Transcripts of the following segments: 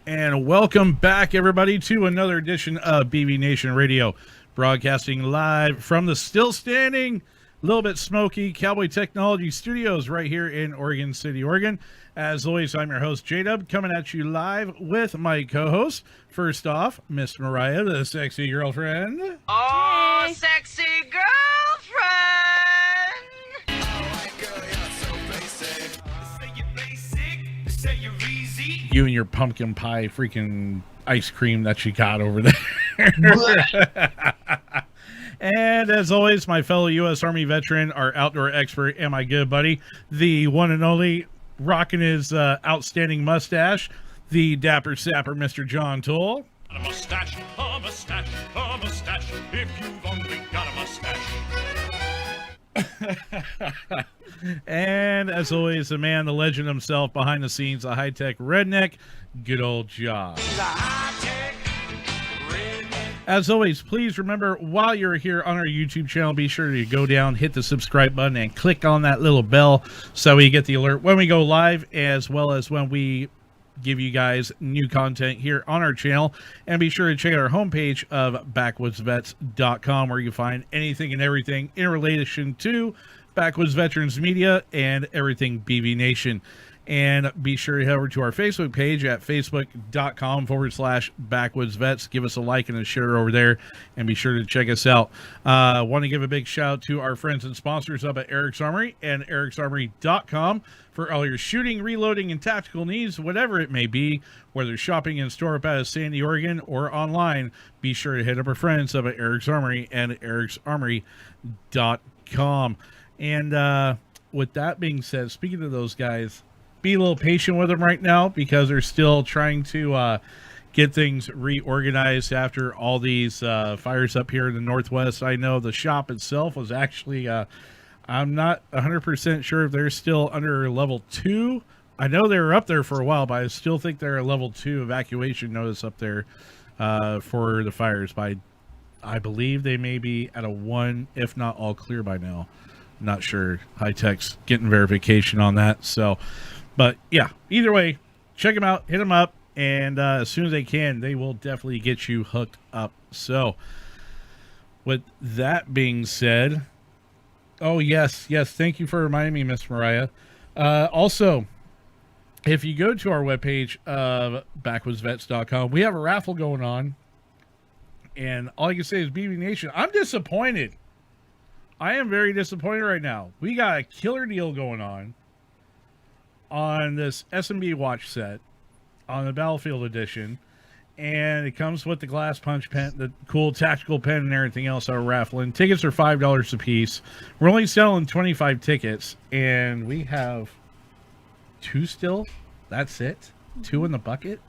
And welcome back, everybody, to another edition of BB Nation Radio, broadcasting live from the still standing, a little bit smoky Cowboy Technology Studios right here in Oregon City, Oregon. As always, I'm your host, J-Dub, coming at you live with my co-host. First off, Miss Mariah, the sexy girlfriend. Oh, hey. Sexy girlfriend! You and your pumpkin pie freaking ice cream that you got over there. And as always, my fellow U.S. Army veteran, our outdoor expert, and my good buddy, the one and only, rocking his outstanding mustache, the dapper sapper, Mr. John Toole. A mustache, a mustache, a mustache, if you've only got a mustache. And as always, the man, the legend himself, behind the scenes, a high-tech redneck, good old Josh. As always, please remember, while you're here on our YouTube channel, be sure to go down, hit the subscribe button, and click on that little bell so you get the alert when we go live, as well as when we give you guys new content here on our channel. And be sure to check out our homepage of backwoodsvets.com, where you find anything and everything in relation to Backwoods Veterans Media and everything BB Nation. And be sure to head over to our Facebook page at facebook.com/backwoodsvets. Give us a like and a share over there, and be sure to check us out. Want to give a big shout out to our friends and sponsors up at Eric's Armory and ericsarmory.com for all your shooting, reloading, and tactical needs, whatever it may be, whether shopping in store up out of Sandy, Oregon, or online. Be sure to hit up our friends up at Eric's Armory and ericsarmory.com. And with that being said, speaking of those guys, be a little patient with them right now, because they're still trying to get things reorganized after all these fires up here in the Northwest. I know the shop itself was actually, I'm not 100% sure if they're still under level 2. I know they were up there for a while, but I still think they're a level 2 evacuation notice up there for the fires. But I believe they may be at a 1, if not all clear by now. Not sure. High Tech's getting verification on that. So, but yeah, either way, check them out, hit them up, and as soon as they can, they will definitely get you hooked up. So, with that being said, Oh, yes. Yes. Thank you for reminding me, Miss Mariah. Also, if you go to our webpage of backwoodsvets.com, we have a raffle going on. And all I can say is, BB Nation, I'm disappointed. I am very disappointed right now. We got a killer deal going on this S&B watch set on the Battlefield Edition. And it comes with the glass punch pen, the cool tactical pen, and everything else are raffling. Tickets are $5 a piece. We're only selling 25 tickets, and we have 2 still. That's it. 2 in the bucket.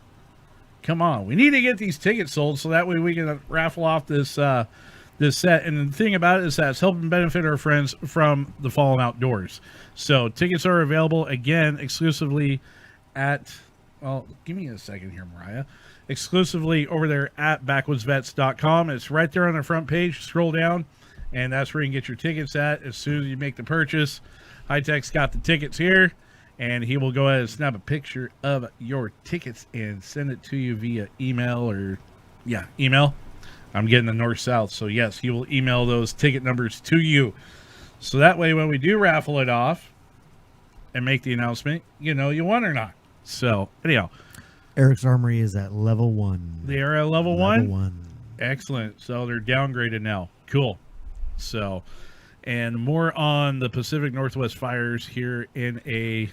Come on, we need to get these tickets sold so that way we can raffle off this this set. And the thing about it is that it's helping benefit our friends from the Fallen Outdoors. So tickets are available again exclusively at. Well, give me a second here, Mariah. Exclusively over there at backwoodsvets.com. It's right there on the front page. Scroll down, and that's where you can get your tickets at as soon as you make the purchase. High-Tech's got the tickets here, and he will go ahead and snap a picture of your tickets and send it to you via email email. I'm getting the north-south, so yes, he will email those ticket numbers to you. So that way, when we do raffle it off and make the announcement, you know you won or not. So, anyhow. Eric's Armory is at level 1. They are at level 1? Level 1. Excellent. So they're downgraded now. Cool. So, and more on the Pacific Northwest fires here in a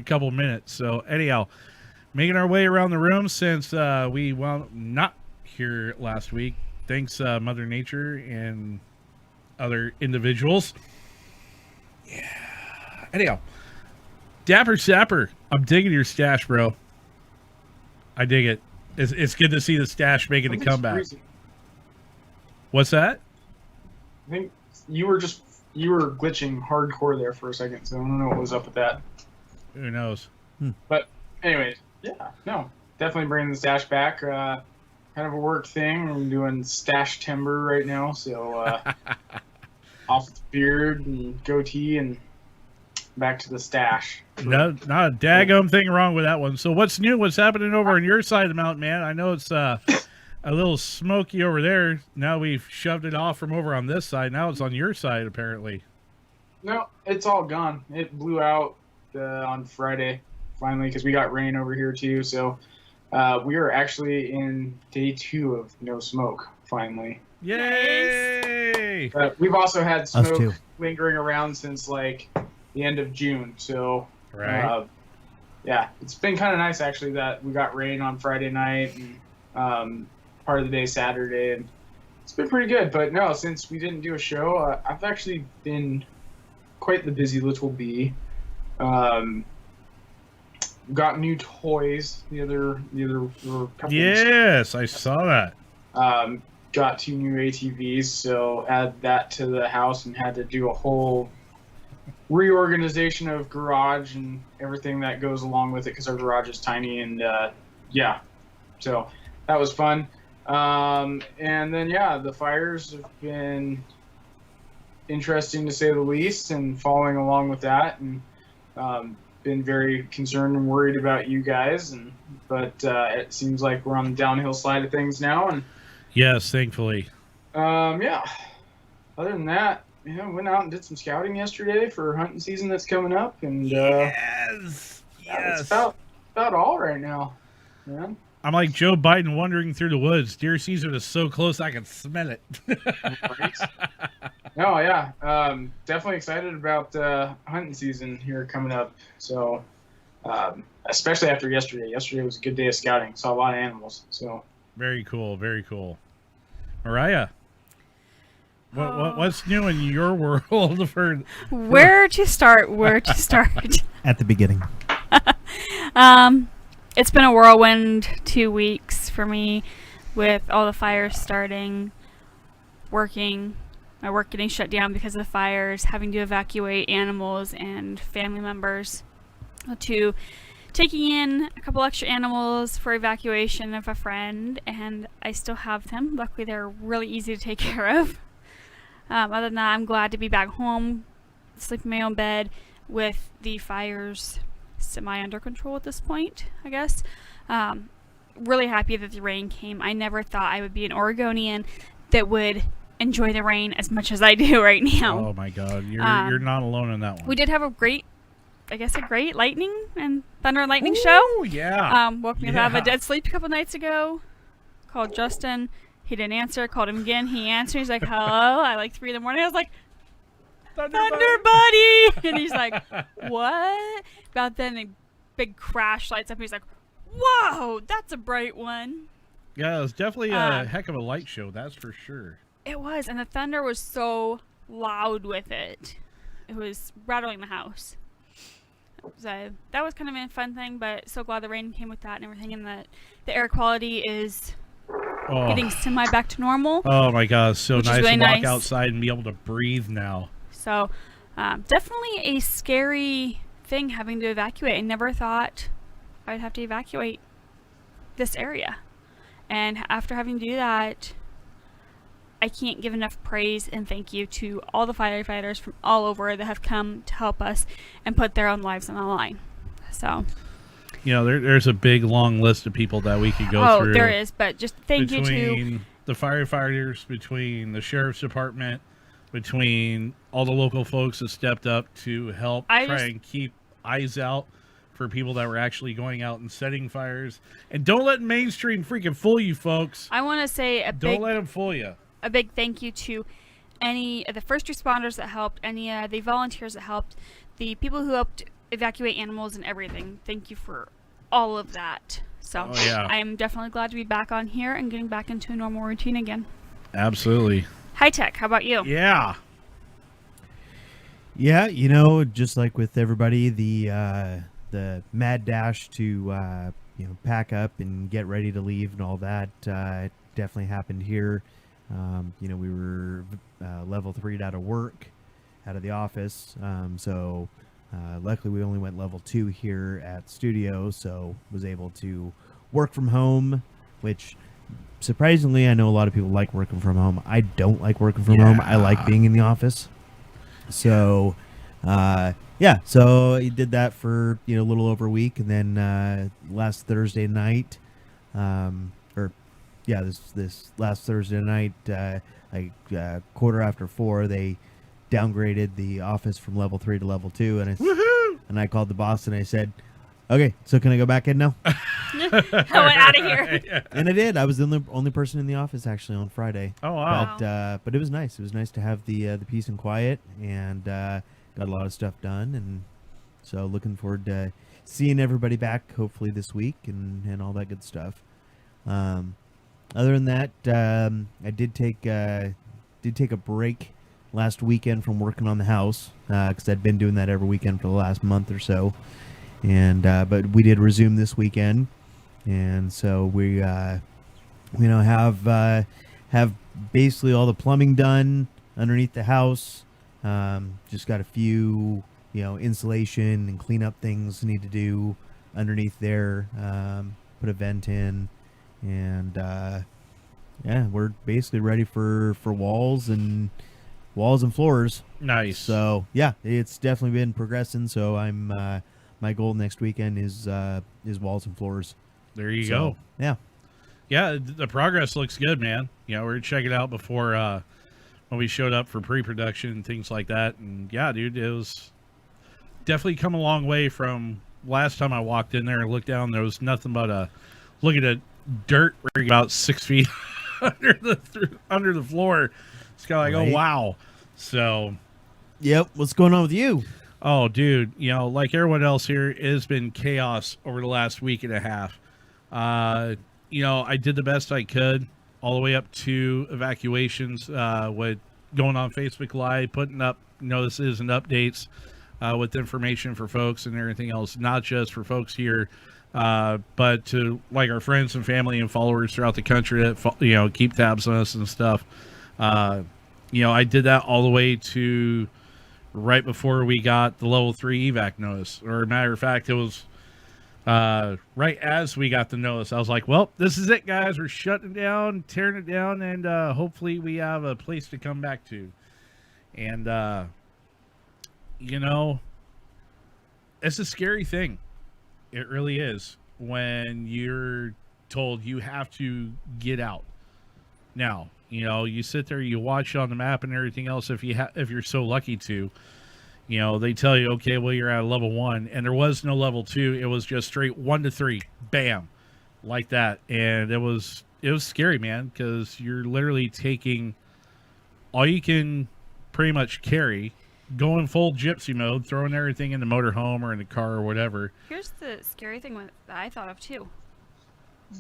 couple minutes. So, anyhow, making our way around the room since we wound not here last week. Thanks, Mother Nature and other individuals. Yeah. Anyhow, Dapper Sapper, I'm digging your stash, bro. I dig it. It's good to see the stash making a comeback. Freezing. What's that? I think you were glitching hardcore there for a second, so I don't know what was up with that. Who knows? But anyways, yeah, no, definitely bringing the stash back. Kind of a work thing. I'm doing stash timber right now, so off with the beard and goatee and back to the stash. No, not a daggum thing wrong with that one. So what's new? What's happening over on your side of the mountain, man? I know it's a little smoky over there. Now we've shoved it off from over on this side. Now it's on your side, apparently. No, it's all gone. It blew out on Friday, finally, because we got rain over here too. So we are actually in day 2 of no smoke, finally. Yay! But we've also had Us too. smoke lingering around since like the end of June. So Right. yeah, it's been kind of nice actually that we got rain on Friday night and part of the day Saturday, and it's been pretty good. But no, since we didn't do a show, I've actually been quite the busy little bee. Got new toys the other couple Yes, I saw that. got 2 new ATVs, so add that to the house and had to do a whole reorganization of garage and everything that goes along with it because our garage is tiny, and yeah, so that was fun. And then yeah, the fires have been interesting to say the least, and following along with that, and been very concerned and worried about you guys, but it seems like we're on the downhill slide of things now, and Yes, thankfully. yeah, other than that, yeah, went out and did some scouting yesterday for hunting season that's coming up, and Yes. that's about all right now, man. I'm like Joe Biden wandering through the woods. Dear Caesar is so close I can smell it. No, yeah, definitely excited about hunting season here coming up. So, especially after yesterday. Yesterday was a good day of scouting. Saw a lot of animals. So Very cool, very cool. Mariah, what's new in your world? Where to start? At the beginning. It's been a whirlwind 2 weeks for me with all the fires starting, my work getting shut down because of the fires, having to evacuate animals and family members, to taking in a couple extra animals for evacuation of a friend, and I still have them. Luckily, they're really easy to take care of. Other than that, I'm glad to be back home, sleep in my own bed with the fires semi under control at this point, I guess. Really happy that the rain came. I never thought I would be an Oregonian that would enjoy the rain as much as I do right now. Oh my God, you're not alone in that one. We did have a great lightning and thunder and lightning show. Oh yeah. Woke me up out of a dead sleep a couple nights ago. Called Justin. He didn't answer. Called him again. He answered. He's like, hello. At like 3 a.m. I was like, Thunder Buddy. And he's like, what? About then a big crash lights up. He's like, whoa, that's a bright one. Yeah, it was definitely a heck of a light show. That's for sure. It was. And the thunder was so loud with it. It was rattling the house. So that was kind of a fun thing, but so glad the rain came with that and everything, and that the air quality is getting semi back to normal. Oh my God, it's so nice really to walk nice. outside and be able to breathe now. So definitely a scary thing having to evacuate. I never thought I'd have to evacuate this area. And after having to do that, I can't give enough praise and thank you to all the firefighters from all over that have come to help us and put their own lives on the line. So, you know, there's a big long list of people that we could go through. Oh, there is, but just thank you to between the firefighters, between the sheriff's department, between all the local folks that stepped up to help and keep eyes out for people that were actually going out and setting fires. And don't let mainstream freaking fool you, folks. I want to say don't let them fool you. A big thank you to any of the first responders that helped, any of the volunteers that helped, the people who helped evacuate animals and everything. Thank you for all of that. So I'm definitely glad to be back on here and getting back into a normal routine again. Absolutely. High Tech, how about you? Yeah. Yeah, you know, just like with everybody, the mad dash to pack up and get ready to leave and all that definitely happened here. You know, we were level 3'd out of work, out of the office. So luckily we only went level 2 here at studio, so was able to work from home, which surprisingly, I know a lot of people like working from home. I don't like working from home. I like being in the office. So, so I did that for, a little over a week. And then last Thursday night, this last Thursday night, like 4:15, they downgraded the office from level 3 to level 2. And I called the boss and I said, okay, so can I go back in now? I went out of here. And I did. I was the only person in the office actually on Friday. Oh, wow. But it was nice. It was nice to have the peace and quiet, and got a lot of stuff done. And so looking forward to seeing everybody back hopefully this week and all that good stuff. Other than that, I did take a break last weekend from working on the house because I'd been doing that every weekend for the last month or so. And but we did resume this weekend, and so we have basically all the plumbing done underneath the house. Just got a few insulation and cleanup things need to do underneath there. Put a vent in, and we're basically ready for walls and floors. Nice. So yeah, it's definitely been progressing. So I'm. My goal next weekend is walls and floors. There you go. Yeah. Yeah, the progress looks good, man. We were checking it out before when we showed up for pre-production and things like that. And yeah, dude, it was definitely come a long way from last time I walked in there and looked down. There was nothing but looking at dirt about 6 feet under the floor. It's kind of like, oh, wow. So. Yep. What's going on with you? Oh, dude, like everyone else here, it has been chaos over the last week and a half. I did the best I could all the way up to evacuations, with going on Facebook Live, putting up notices and updates with information for folks and everything else, not just for folks here, but to like our friends and family and followers throughout the country that, keep tabs on us and stuff. I did that all the way to right before we got the level 3 evac notice. Or a matter of fact, it was right as we got the notice. I was like, well, this is it, guys. We're shutting it down, tearing it down, and hopefully we have a place to come back to. And, it's a scary thing. It really is when you're told you have to get out. Now, You know, you sit there, you watch on the map and everything else. If you're so lucky to, you know, they tell you, okay, well, you're at level 1, and there was no level 2. It was just straight 1 to 3, bam, like that. And it was scary, man, because you're literally taking all you can pretty much carry, going full gypsy mode, throwing everything in the motorhome or in the car or whatever. Here's the scary thing that I thought of too.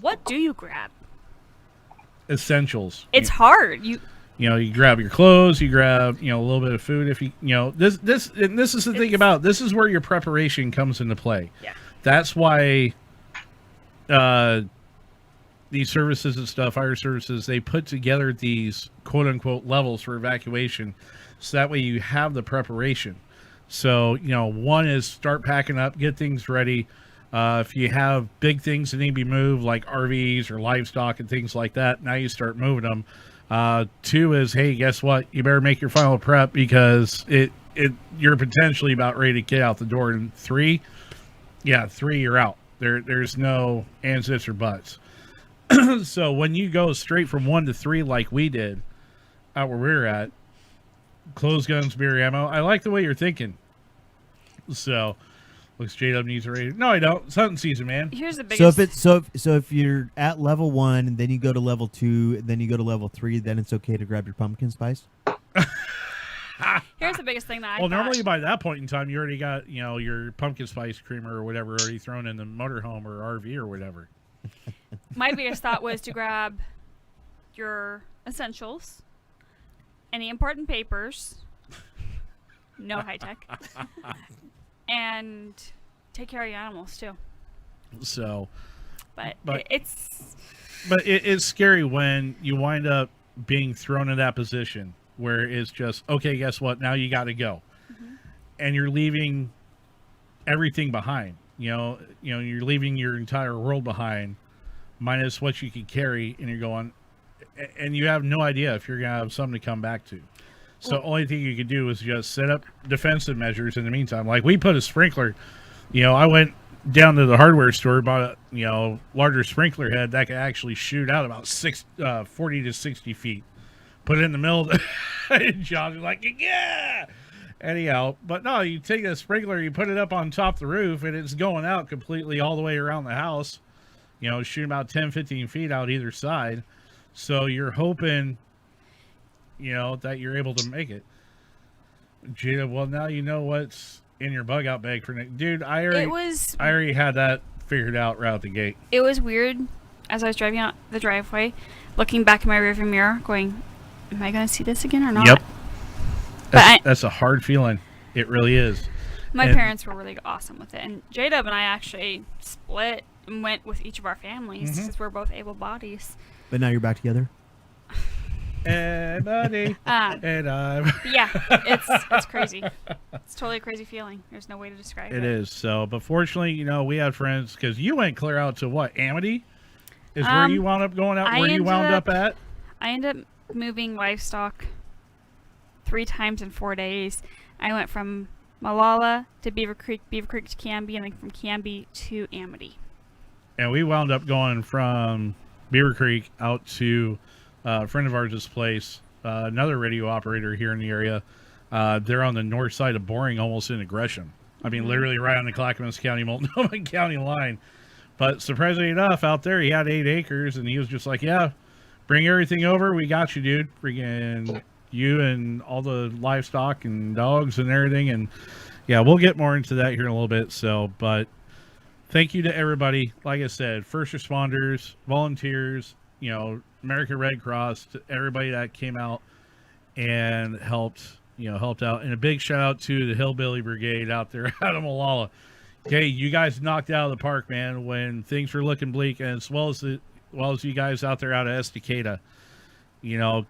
What do you grab? Essentials. It's hard. You grab your clothes, you grab, a little bit of food. If this is the thing about, this is where your preparation comes into play. Yeah. That's why these services and stuff, fire services, they put together these quote unquote levels for evacuation. So that way you have the preparation. So, one is start packing up, get things ready. If you have big things that need to be moved, like RVs or livestock and things like that, now you start moving them. 2 is, hey, guess what? You better make your final prep because you're potentially about ready to get out the door. And 3, you're out. There's no ands, ifs, or buts. So when you go straight from 1 to 3 like we did out where we're at, close guns, beer ammo, I like the way you're thinking. So looks JW needs a rating. No, I don't. It's hunting season, man. Here's the biggest. So if you're at level 1 and then you go to level 2, then you go to level 3, then it's okay to grab your pumpkin spice. Here's the biggest thing that I well, thought. normally by that point in time, you already got your pumpkin spice creamer or whatever already thrown in the motorhome or RV or whatever. My biggest thought was to grab your essentials, any important papers, no high tech, and take care of your animals too. So, but it's scary when you wind up being thrown in that position where it's just, okay, guess what? Now you got to go, and you're leaving everything behind. You're leaving your entire world behind, minus what you can carry, and you're going, and you have no idea if you're gonna have something to come back to. So only thing you could do is just set up defensive measures in the meantime. Like we put a sprinkler. I went down to the hardware store, bought a larger sprinkler head that could actually shoot out about 40 to 60 feet. Put it in the middle. And John's like, yeah. Anyhow, but no, you take a sprinkler, you put it up on top of the roof, and it's going out completely all the way around the house. Shooting about 10, 15 feet out either side. So you're hoping, that you're able to make it. Jada, well, now you know what's in your bug out bag for next. Dude, I already had that figured out right out the gate. It was weird as I was driving out the driveway, looking back in my rearview mirror, going, am I going to see this again or not? Yep. That's a hard feeling. It really is. My parents were really awesome with it. And J-Dub and I actually split and went with each of our families because we're both able bodies. But now you're back together? Hey, buddy. And I'm... Yeah, it's crazy. It's totally a crazy feeling. There's no way to describe it. It is. So, but fortunately, we had friends because you went clear out to what? Amity? Is where you wound up going out? Where you wound up at? I ended up moving livestock 3 times in 4 days. I went from Malala to Beaver Creek to Canby, and then from Canby to Amity. And we wound up going from Beaver Creek out to a friend of ours' place, another radio operator here in the area. They're on the north side of Boring, almost in Gresham. I mean, literally right on the Clackamas County, Multnomah County line. But surprisingly enough, out there, he had 8 acres, and he was just like, yeah, bring everything over. We got you, dude. Freaking you and all the livestock and dogs and everything. And, yeah, we'll get more into that here in a little bit. So, but thank you to everybody. Like I said, first responders, volunteers, American Red Cross, to everybody that came out and helped out. And a big shout out to the Hillbilly Brigade out there out of Malala. Okay, you guys knocked it out of the park, man, when things were looking bleak, and as well as you guys out there out of Estacada.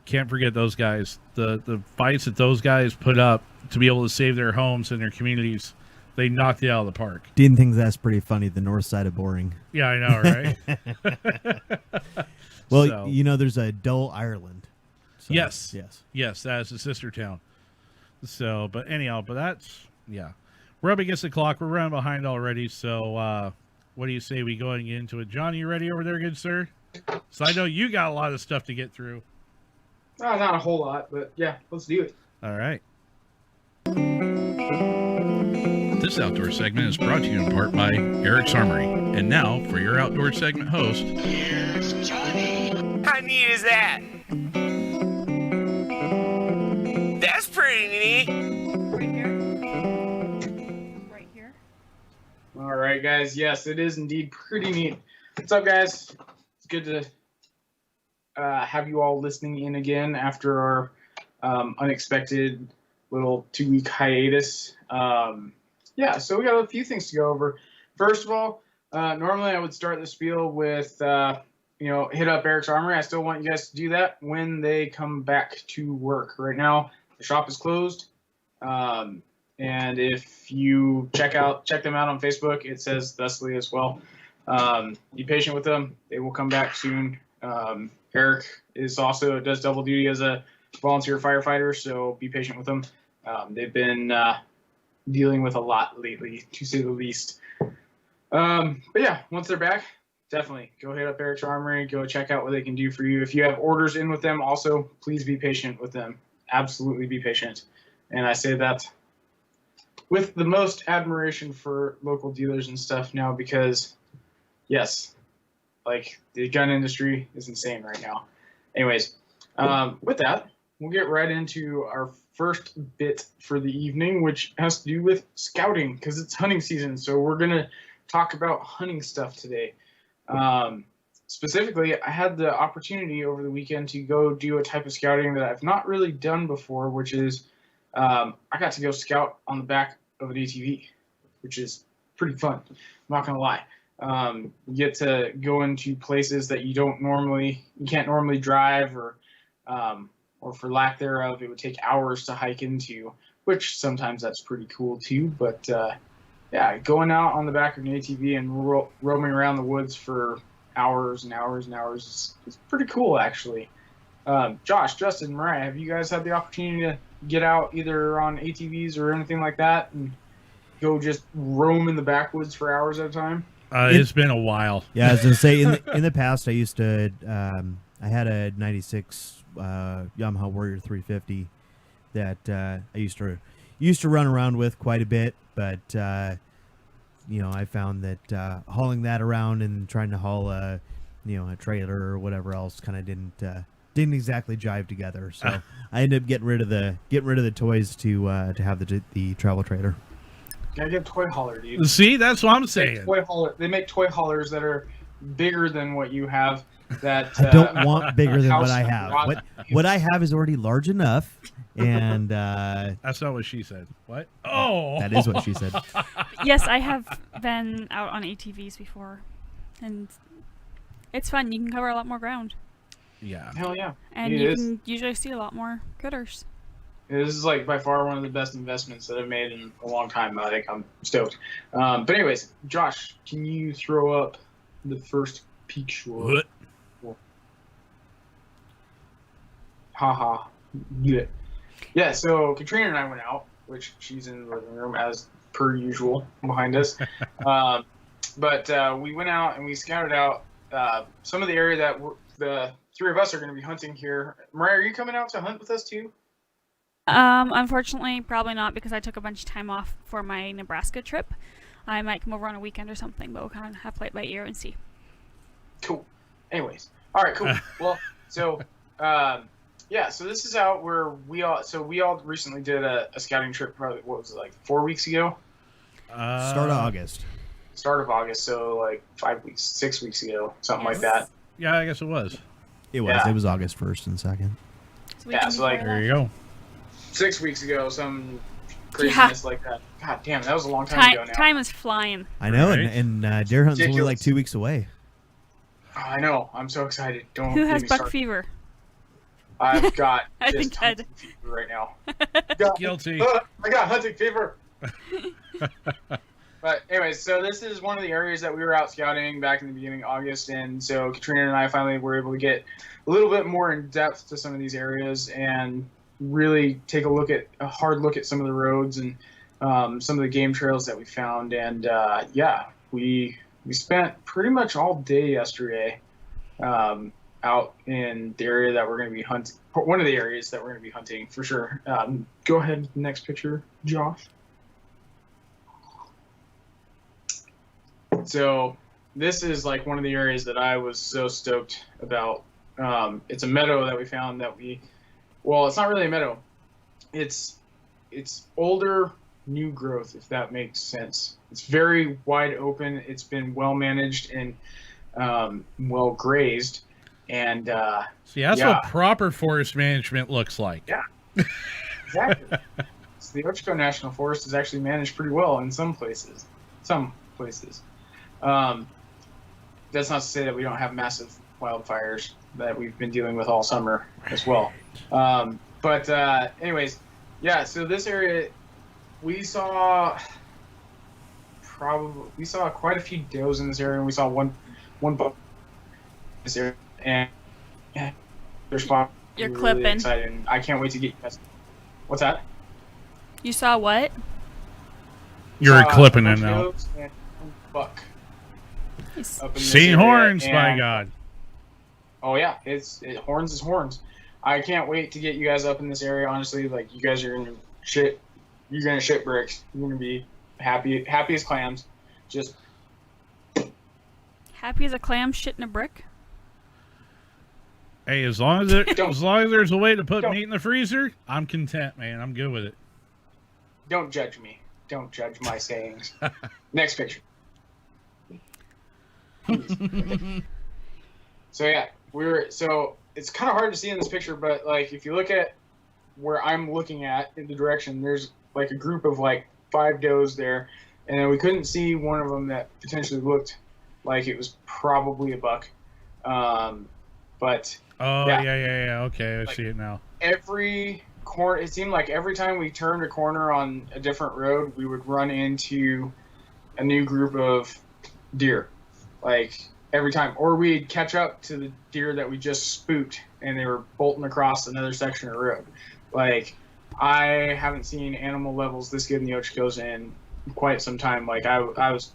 Can't forget those guys. The fights that those guys put up to be able to save their homes and their communities, they knocked it out of the park. Dean thinks that's pretty funny, the north side of Boring. Yeah, I know, right? Well, so, there's a Dull, Ireland. So, yes, that is a sister town. So, but anyhow, we're up against the clock. We're running behind already. So, what do you say we going into it? John, you ready over there, good sir? So I know you got a lot of stuff to get through. Not a whole lot, but yeah, let's do it. All right. This outdoor segment is brought to you in part by Eric's Armory. And now, for your outdoor segment host, Here's Johnny. How neat is that? That's pretty neat. Right here. Right here. All right, guys. Yes, it is indeed pretty neat. What's up, guys? It's good to have you all listening in again after our unexpected little 2-week hiatus. Yeah, so we got a few things to go over. First of all, normally I would start the spiel with, hit up Eric's Armory. I still want you guys to do that when they come back to work. Right now, the shop is closed. And if you check them out on Facebook, it says thusly as well. Be patient with them. They will come back soon. Eric does double duty as a volunteer firefighter, so be patient with them. They've been dealing with a lot lately, to say the least. But yeah, once they're back, definitely go hit up Eric's Armory, go check out what they can do for you. If you have orders in with them, also, please be patient with them. Absolutely be patient. And I say that with the most admiration for local dealers and stuff now because, yes, like the gun industry is insane right now. Anyways, with that, we'll get right into our first bit for the evening, which has to do with scouting because it's hunting season. So we're going to talk about hunting stuff today. Specifically, I had the opportunity over the weekend to go do a type of scouting that I've not really done before, which is I got to go scout on the back of an ATV, which is pretty fun. I'm not going to lie. You get to go into places that you can't normally drive or for lack thereof, it would take hours to hike into, which sometimes that's pretty cool too. But yeah, going out on the back of an ATV and roaming around the woods for hours and hours and hours is pretty cool, actually. Josh, Justin, Mariah, have you guys had the opportunity to get out either on ATVs or anything like that and go just roam in the backwoods for hours at a time? It's been a while. Yeah, I was gonna say in the past I used to I had a '96 Yamaha Warrior 350 that I used to run around with quite a bit, but I found that hauling that around and trying to haul a trailer or whatever else kind of didn't exactly jive together. So I ended up getting rid of the toys to have the travel trailer. Gotta get a toy hauler, dude. See, that's what I'm saying. They make toy haulers that are bigger than what you have. That I don't want bigger than what I have. What I have is already large enough, and that's not what she said. What? Oh, that is what she said. Yes, I have been out on ATVs before, and it's fun. You can cover a lot more ground, yeah. Hell yeah. and you can usually see a lot more critters. This is like by far one of the best investments that I've made in a long time. I think I'm stoked. But anyways, Josh, can you throw up the first picture? What? Haha. Yeah, so Katrina and I went out, which she's in the living room as per usual behind us. But we went out and we scouted out some of the area that the three of us are going to be hunting here. Mariah, are you coming out to hunt with us too? Unfortunately, probably not because I took a bunch of time off for my Nebraska trip. I might come over on a weekend or something, but we'll kind of have to play it by ear and see. Cool. Anyways, all right, cool. Well, so yeah, so this is out where we all recently did a scouting trip. Probably what was it, like 4 weeks ago? Start of August. Start of August, so like 6 weeks ago, something like that. Yeah, I guess it was. It was. Yeah. It was August 1st and 2nd. Yeah, so like There you go. 6 weeks ago, some craziness like that. God damn, that was a long time ago now. Time is flying. I know, Right. and deer hunting's only like Ridiculous. 2 weeks away. Oh, I know. I'm so excited. Don't Who get has me buck started. fever? I've got I just think Ed. hunting fever right now. Guilty. I got hunting fever. But anyways, so this is one of the areas that we were out scouting back in the beginning of August, and so Katrina and I finally were able to get a little bit more in depth to some of these areas and really take a hard look at some of the roads and some of the game trails that we found. And yeah, we spent pretty much all day yesterday out in the area that we're going to be hunting. One of the areas that we're going to be hunting for sure. Go ahead, next picture, Josh. So this is like one of the areas that I was so stoked about. It's a meadow that we found that well, it's not really a meadow. It's older, new growth, if that makes sense. It's very wide open. It's been well managed and well grazed. And see, that's what proper forest management looks like. Yeah, exactly. So the Ochoco National Forest is actually managed pretty well in some places. That's not to say that we don't have massive wildfires that we've been dealing with all summer as well. But anyways, yeah. So this area, we saw quite a few does in this area, and we saw one buck in this area, and their spot. You're really clipping. Excited, and I can't wait to get you guys. What's that? You saw what? You're Saw clipping a it bunch of now. does and one buck. Nice. Up in this Seen area, horns, by and- God. Oh yeah, horns is horns. I can't wait to get you guys up in this area. Honestly, like you guys are gonna shit. You're gonna shit bricks. You're gonna be happy as clams. Just Happy as a clam shitting a brick? Hey, as long as there's a way to put Don't. meat in the freezer, I'm content, man. I'm good with it. don't judge me. Don't judge my sayings. Next picture. So yeah, so it's kind of hard to see in this picture, but like if you look at where I'm looking at in the direction, there's like a group of like 5 does there, and then we couldn't see one of them that potentially looked like it was probably a buck. But Oh, Yeah. yeah. Okay, I Like- see it now. every corner, it seemed like every time we turned a corner on a different road, we would run into a new group of deer. Like every time, or we'd catch up to the deer that we just spooked and they were bolting across another section of road. Like I haven't seen animal levels this good in the Ochoco's in quite some time. Like I was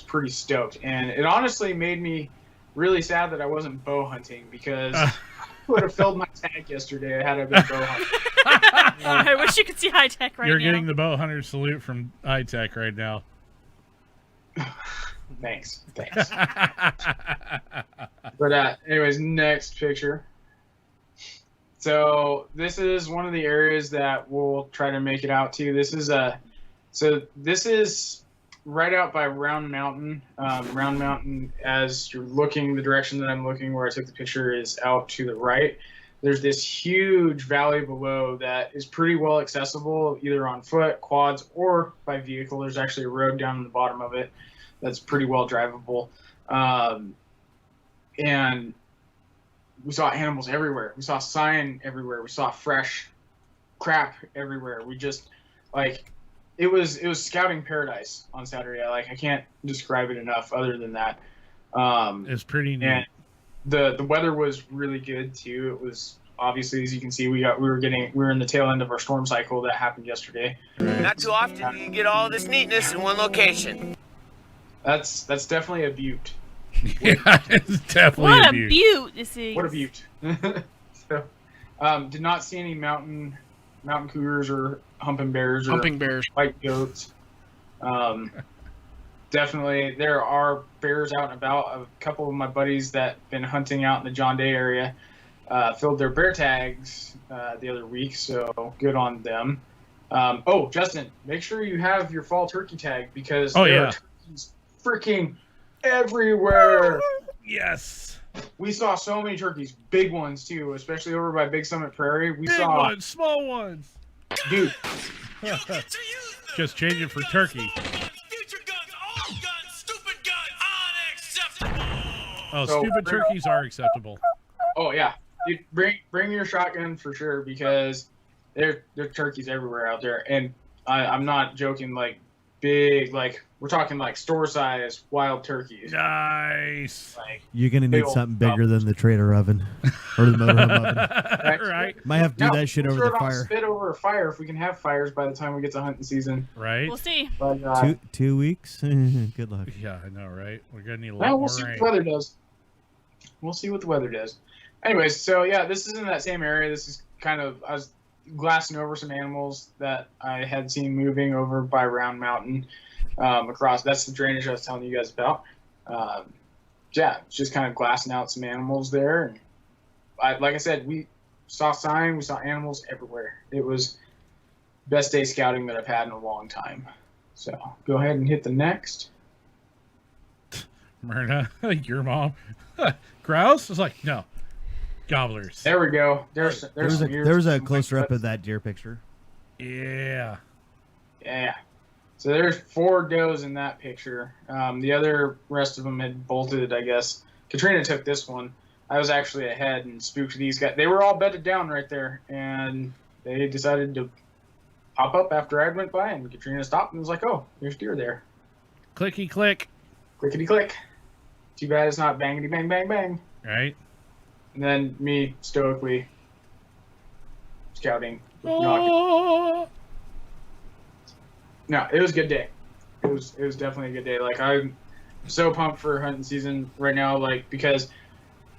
pretty stoked, and it honestly made me really sad that I wasn't bow hunting, because I would have filled my tag yesterday had I been bow hunting. I wish you could see high tech right You're now. getting the bow hunter salute from iTech right now. Thanks. But anyways, next picture. So this is one of the areas that we'll try to make it out to. This is right out by Round Mountain. Round Mountain, as you're looking the direction that I'm looking, where I took the picture, is out to the right. There's this huge valley below that is pretty well accessible, either on foot, quads, or by vehicle. There's actually a road down in the bottom of it that's pretty well drivable. And we saw animals everywhere. We saw sign everywhere. We saw fresh crap everywhere. We just, like, it was scouting paradise on Saturday. Like, I can't describe it enough other than that. It's pretty neat. And the weather was really good too. It was, obviously, as you can see, we were in the tail end of our storm cycle that happened yesterday. Not too often do you get all this neatness in one location. That's definitely a beaut. Yeah, it's definitely What a beaut. beaut this is. What a beaut. So, did not see any mountain cougars or humping bears or white goats. Definitely, there are bears out and about. A couple of my buddies that been hunting out in the John Day area filled their bear tags the other week, so good on them. Justin, make sure you have your fall turkey tag, because there are turkeys freaking everywhere. Yes. We saw so many turkeys, big ones too, especially over by Big Summit Prairie. We Big saw, ones, small ones. dude, Just change it for turkey. Future guns, all guns, stupid guns, unacceptable. Oh, So- stupid turkeys are acceptable. oh yeah, dude, bring your shotgun for sure, because there are turkeys everywhere out there, and I'm not joking. Like big, like we're talking like store size wild turkeys. Nice. Like, You're gonna Big need old something bigger than the trader oven or the motorhome oven. Right. Might have to do no, that shit we'll over throw the it on fire. spit over a fire if we can have fires by the time we get to hunting season. Right. We'll see. But 2 weeks. Good luck. Yeah, I know, right? We're gonna need a lot well, more we'll see what rain. the weather does. We'll see what the weather does. Anyways, so yeah, this is in that same area. This is kind of, I was glassing over some animals that I had seen moving over by Round Mountain across. That's the drainage I was telling you guys about. Yeah, just kind of glassing out some animals there. And like I said, we saw sign, we saw animals everywhere. It was best day scouting that I've had in a long time. So go ahead and hit the next. Myrna, your mom. Grouse? It's like, no. Gobblers. There we go. There's a closer up of that deer picture. Yeah. Yeah. So there's 4 does in that picture. The other rest of them had bolted, I guess. Katrina took this one. I was actually ahead and spooked these guys. They were all bedded down right there, and they decided to pop up after I went by, and Katrina stopped and was like, oh, there's deer there. Clicky click. Clickety click. Too bad it's not bangity bang bang bang. Right? And then me stoically scouting. Oh. No, it was a good day. It was definitely a good day. Like, I'm so pumped for hunting season right now, like, because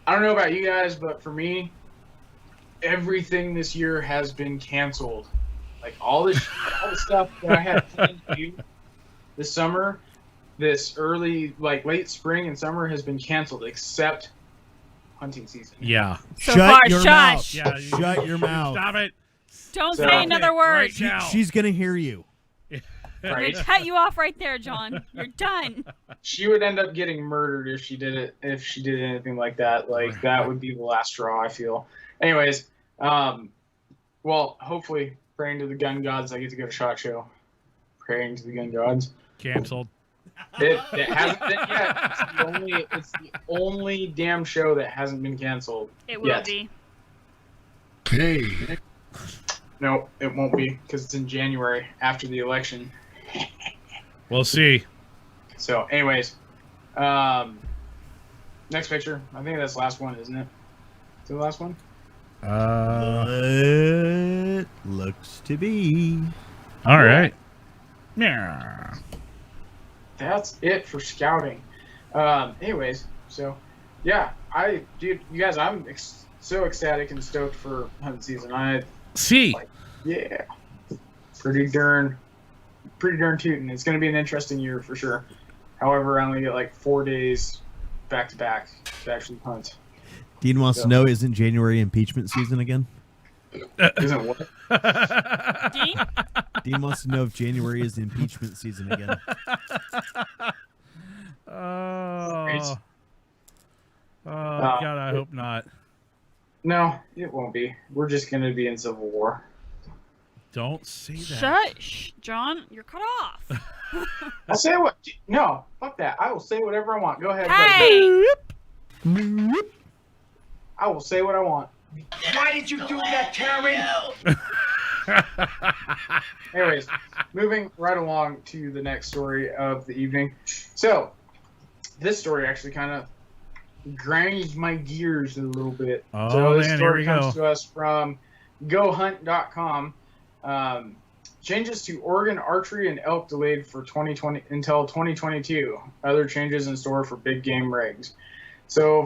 I don't know about you guys, but for me, everything this year has been canceled. Like, all the stuff that I had planned to do this summer, this early, like, late spring and summer has been canceled, except hunting season. Yeah. So far, your shush. mouth. Yeah. Shut your mouth. Stop it. Don't So- say another word. Right now. She's gonna hear you. I'm Right? gonna cut you off right there, John. You're done. She would end up getting murdered if she did anything like that. Like, that would be the last straw, I feel. Anyways, well, hopefully, praying to the gun gods, I get to go to SHOT Show. Praying to the gun gods. Canceled. It hasn't been yet. It's the only damn show that hasn't been canceled. It will yet. be. Hey. No, it won't be, because it's in January after the election. We'll see. So, anyways, next picture. I think that's the last one, isn't it? Is it the last one? It looks to be. All right. Yeah. That's it for scouting. Anyways, so yeah, dude, you guys, I'm so ecstatic and stoked for hunting season. See. Yeah, pretty darn tootin'. It's gonna be an interesting year for sure. However, I only get like 4 days back to back to actually hunt. Dean wants to know, isn't January impeachment season again? Isn't what? Dean? Dean wants to know if January is impeachment season again. Oh. God, I hope not. No, it won't be. We're just gonna be in civil war. Don't say that. Shh, John. You're cut off. I'll say what. No, fuck that. I will say whatever I want. Go ahead. Hey! I will say what I want. Why did you do that, Karen? Anyways, moving right along to the next story of the evening. So, this story actually kind of grinds my gears a little bit. Oh, so this man, story here we comes go. to us from GoHunt.com. Changes to Oregon archery and elk delayed for 2020 until 2022. Other changes in store for big game regs. So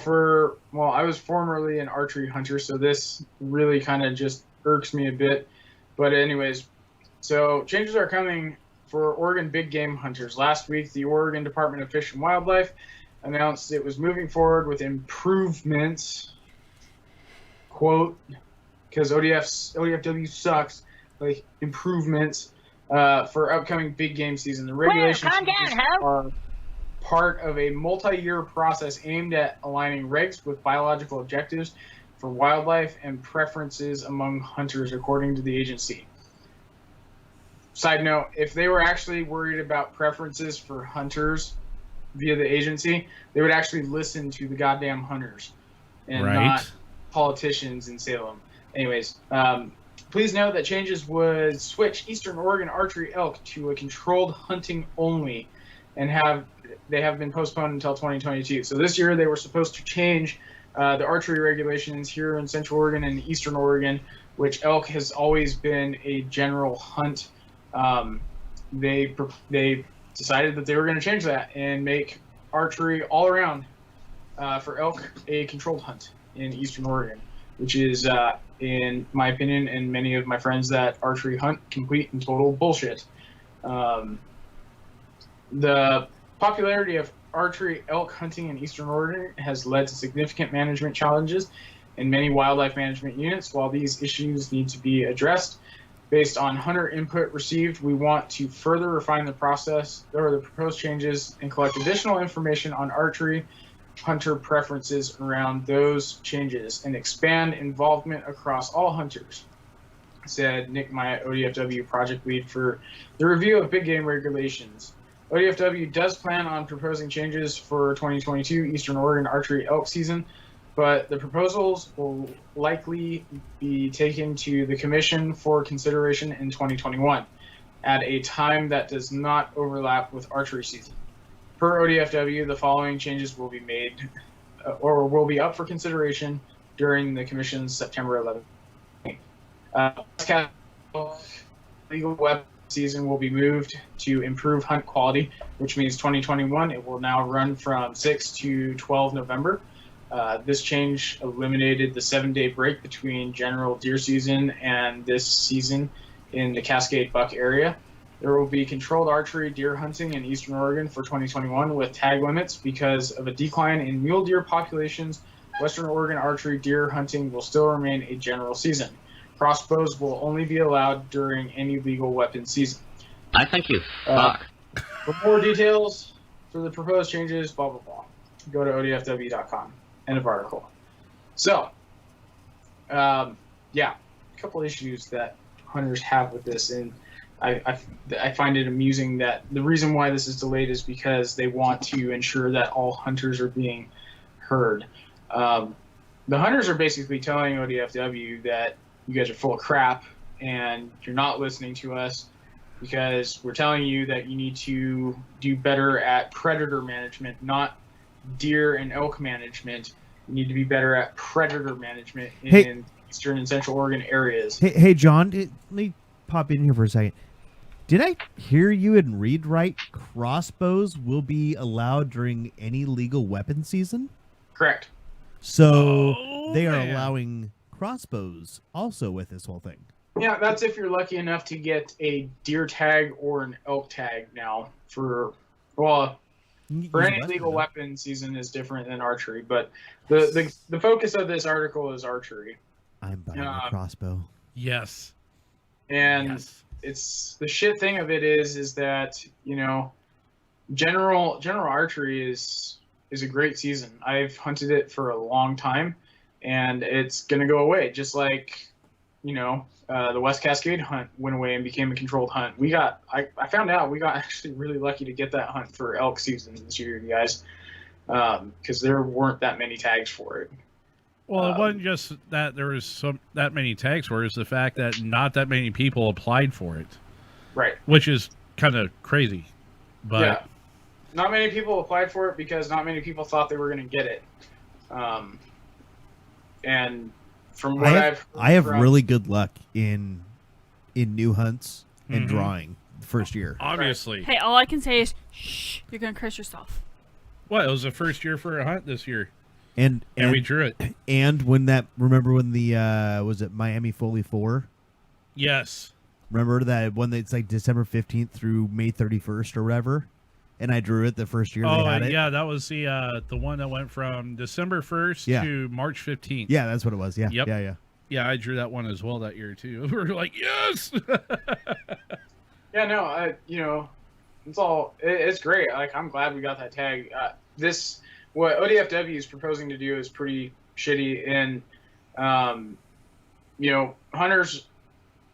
I was formerly an archery hunter, so this really kind of just irks me a bit. But anyways, so changes are coming for Oregon big game hunters. Last week, the Oregon Department of Fish and Wildlife announced it was moving forward with improvements, quote, because ODFW sucks, like improvements for upcoming big game season. The regulations are part of a multi-year process aimed at aligning regs with biological objectives for wildlife and preferences among hunters, according to the agency. Side note, if they were actually worried about preferences for hunters via the agency, they would actually listen to the goddamn hunters and not politicians in Salem. Anyways, please note that changes would switch Eastern Oregon archery elk to a controlled hunting only, and they have been postponed until 2022. So this year they were supposed to change the archery regulations here in Central Oregon and Eastern Oregon, which elk has always been a general hunt. They decided that they were going to change that and make archery all around for elk a controlled hunt. in Eastern Oregon, which is, in my opinion, and many of my friends that archery hunt, complete and total bullshit. The popularity of archery elk hunting in Eastern Oregon has led to significant management challenges in many wildlife management units. While these issues need to be addressed, based on hunter input received, we want to further refine the process or the proposed changes and collect additional information on archery hunter preferences around those changes and expand involvement across all hunters, said Nick Myatt, ODFW project lead for the review of big game regulations. ODFW does plan on proposing changes for 2022 Eastern Oregon archery elk season, but the proposals will likely be taken to the commission for consideration in 2021 at a time that does not overlap with archery season. Per ODFW, the following changes will be made or will be up for consideration during the commission's September 11th. Legal weapon season will be moved to improve hunt quality, which means 2021 it will now run from 6 to 12 November. This change eliminated the 7-day break between general deer season and this season in the Cascade Buck area. There will be controlled archery deer hunting in Eastern Oregon for 2021 with tag limits. Because of a decline in mule deer populations, Western Oregon archery deer hunting will still remain a general season. Crossbows will only be allowed during any legal weapon season. I think you fuck. For more details for the proposed changes, blah, blah, blah, go to odfw.com. End of article. So, yeah, a couple issues that hunters have with this, and I find it amusing that the reason why this is delayed is because they want to ensure that all hunters are being heard. The hunters are basically telling ODFW that you guys are full of crap and you're not listening to us because we're telling you that you need to do better at predator management, not deer and elk management. You need to be better at predator management in Eastern and Central Oregon areas. Hey, John, let me pop in here for a second. Did I hear you and read right? Crossbows will be allowed during any legal weapon season? Correct. So they are allowing crossbows also with this whole thing. Yeah, that's if you're lucky enough to get a deer tag or an elk tag now for any legal weapon season is different than archery, but the focus of this article is archery. I'm buying a crossbow. Yes. And it's the shit thing of it is that, you know, general archery is a great season. I've hunted it for a long time and it's going to go away. Just like, you know, the West Cascade hunt went away and became a controlled hunt. I found out we got actually really lucky to get that hunt for elk season this year, you guys, because there weren't that many tags for it. Well, it wasn't just that there was that many tags for it. It's the fact that not that many people applied for it. Right. Which is kind of crazy. But yeah. Not many people applied for it because not many people thought they were going to get it. And from what I have really good luck in new hunts and drawing the first year. Obviously. Hey, all I can say is, shh, you're going to curse yourself. What? It was the first year for a hunt this year. And we drew it. And remember when the was it Miami Foley 4? Yes. Remember that one that's like December 15th through May 31st or whatever? And I drew it the first year they had it. Yeah, that was the one that went from December 1st to March 15th. Yeah, that's what it was. Yeah. Yep. Yeah. Yeah, I drew that one as well that year too. We were like, yes. Yeah, no, you know, it's great. Like, I'm glad we got that tag. What ODFW is proposing to do is pretty shitty, and you know, hunters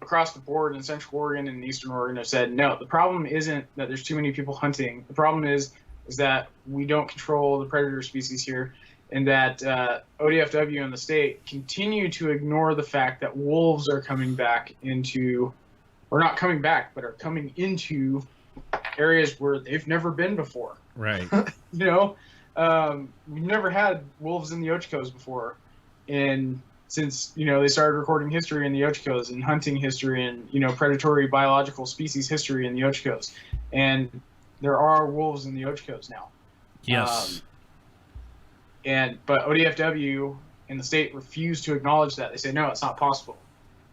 across the board in Central Oregon and Eastern Oregon have said no. The problem isn't that there's too many people hunting. The problem is that we don't control the predator species here, and that ODFW and the state continue to ignore the fact that wolves are coming back into, or not coming back, but are coming into areas where they've never been before. Right. You know. We've never had wolves in the Ochocos before, and since, you know, they started recording history in the Ochocos and hunting history and, you know, predatory biological species history in the Ochocos, and there are wolves in the Ochocos now. Yes. But ODFW and the state refused to acknowledge that. They say, no, it's not possible.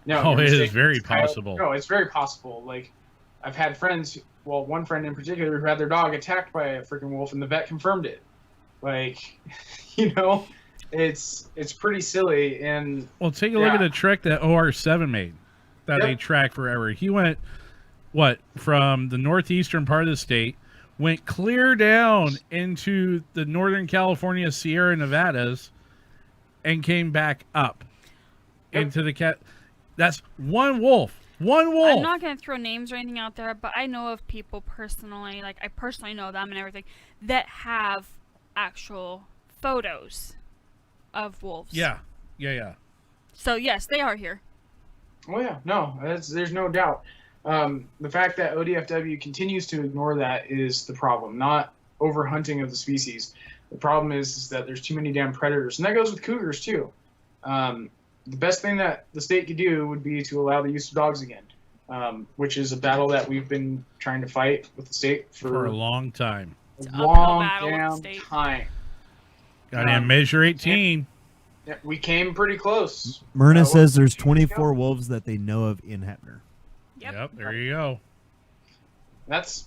No, Oh, you're it is mistaken. very possible. No, it's very possible. Like, I've had friends, well, one friend in particular who had their dog attacked by a freaking wolf, and the vet confirmed it. Like, you know, it's pretty silly. And Well, take a look at the trek that OR7 made that they tracked forever. He went, from the northeastern part of the state, went clear down into the Northern California Sierra Nevadas, and came back up into the cat. That's one wolf. One wolf. I'm not going to throw names or anything out there, but I know of people personally, like I personally know them and everything, that have actual photos of wolves. Yeah. So yes, they are here. Oh yeah, no, there's no doubt. The fact that ODFW continues to ignore that is the problem, not overhunting of the species. The problem is that there's too many damn predators, and that goes with cougars too. The best thing that the state could do would be to allow the use of dogs again, which is a battle that we've been trying to fight with the state for a long time. A long damn time. Goddamn measure 18. Yeah, we came pretty close. Myrna says there's 24 wolves that they know of in Hebner. Yep, there you go. That's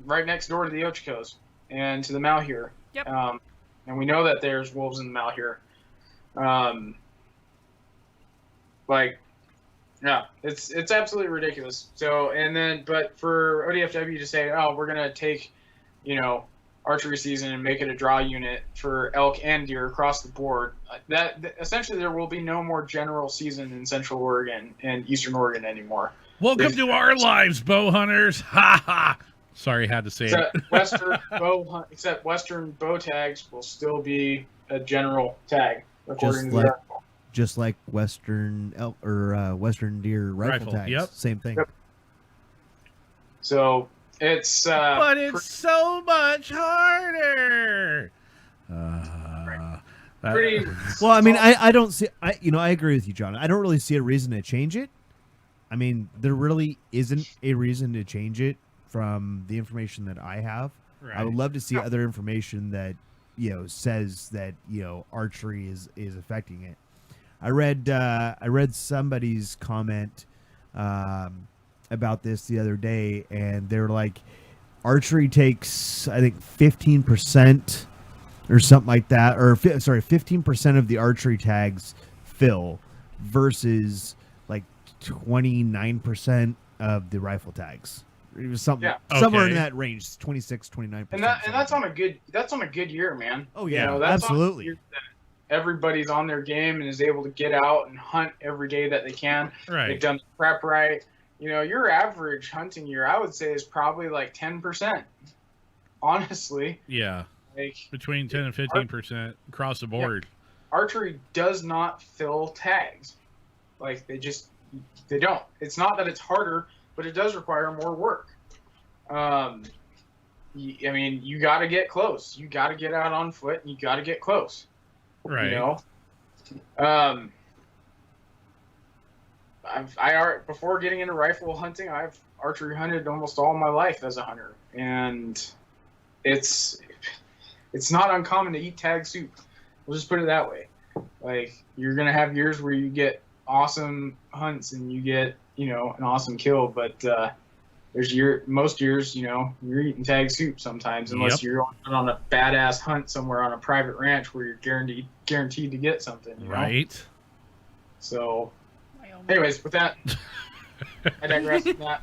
right next door to the Ochocos and to the Malheur. Yep. And we know that there's wolves in the Malheur. It's absolutely ridiculous. So, but for ODFW to say, oh, we're gonna take, archery season and make it a draw unit for elk and deer across the board, that essentially there will be no more general season in Central Oregon and Eastern Oregon anymore. Welcome to our lives, bow hunters. Ha ha. Sorry, had to say it. Except Western bow tags will still be a general tag, according to the article. Just like Western elk or Western deer rifle tags. Yep. Same thing. Yep. So it's but it's so much harder. Pretty. Well, I mean, I don't see. I agree with you, John. I don't really see a reason to change it. I mean, there really isn't a reason to change it from the information that I have. Right. I would love to see other information that says that archery is affecting it. I read somebody's comment about this the other day, and they were like, archery takes, I think, 15% or something like that, or 15% of the archery tags fill versus like 29% of the rifle tags. It was something somewhere in that range, 26, 29%. And that's on a good year, man. Oh yeah, that's absolutely. On a year that everybody's on their game and is able to get out and hunt every day that they can. Right. They've done the prep right. Your average hunting year, I would say, is probably like 10%. Honestly. Yeah. Like between 10 and 15% across the board. Yeah. Archery does not fill tags. Like they don't. It's not that it's harder, but it does require more work. I mean, you got to get close. You got to get out on foot, and you got to get close. Right. Before getting into rifle hunting, I've archery hunted almost all my life as a hunter, and it's not uncommon to eat tag soup. We'll just put it that way. Like, you're gonna have years where you get awesome hunts and you get an awesome kill, but most years you're eating tag soup sometimes, unless you're on a badass hunt somewhere on a private ranch where you're guaranteed to get something. Right. So, anyways, with that, I digress from that.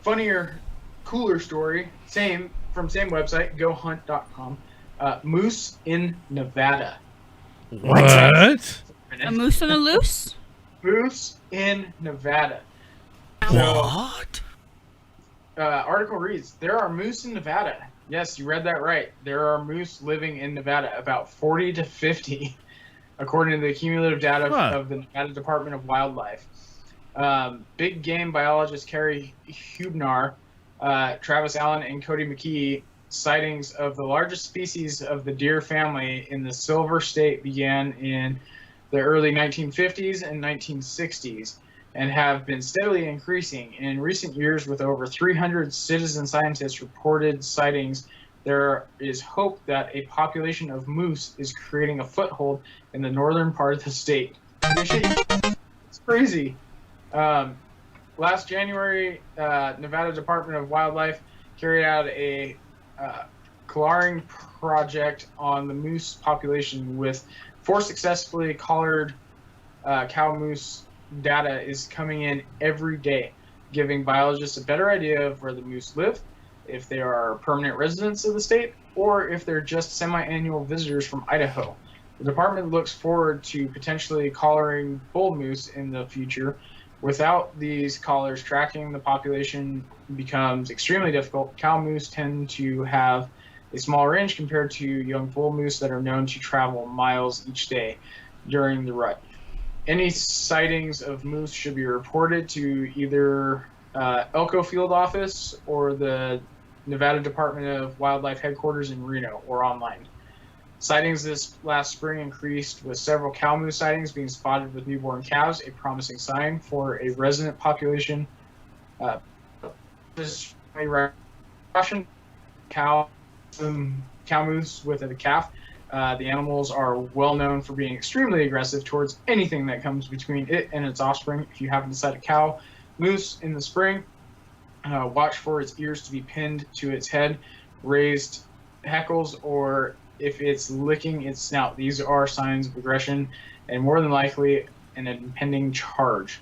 Funnier, cooler story, from same website, gohunt.com. Moose in Nevada. What? A moose on a loose? Moose in Nevada. What? Article reads, there are moose in Nevada. Yes, you read that right. There are moose living in Nevada, about 40 to 50, according to the cumulative data of the Nevada Department of Wildlife. Big game biologist Carrie Hubnar, Travis Allen, and Cody McKee sightings of the largest species of the deer family in the Silver State began in the early 1950s and 1960s and have been steadily increasing. In recent years, with over 300 citizen scientists reported sightings, there is hope that a population of moose is creating a foothold in the northern part of the state. It's crazy. Last January, Nevada Department of Wildlife carried out a collaring project on the moose population with 4 successfully collared cow moose. Data is coming in every day, giving biologists a better idea of where the moose live, if they are permanent residents of the state, or if they're just semi-annual visitors from Idaho. The department looks forward to potentially collaring bull moose in the future. Without these collars, tracking the population becomes extremely difficult. Cow moose tend to have a small range compared to young bull moose that are known to travel miles each day during the rut. Any sightings of moose should be reported to either Elko Field Office or the Nevada Department of Wildlife headquarters in Reno, or online. Sightings this last spring increased, with several cow moose sightings being spotted with newborn calves, a promising sign for a resident population. This Russian cow moose with a calf. The animals are well known for being extremely aggressive towards anything that comes between it and its offspring. If you happen to sight a cow moose in the spring, watch for its ears to be pinned to its head, raised hackles, or if it's licking its snout. These are signs of aggression and more than likely an impending charge.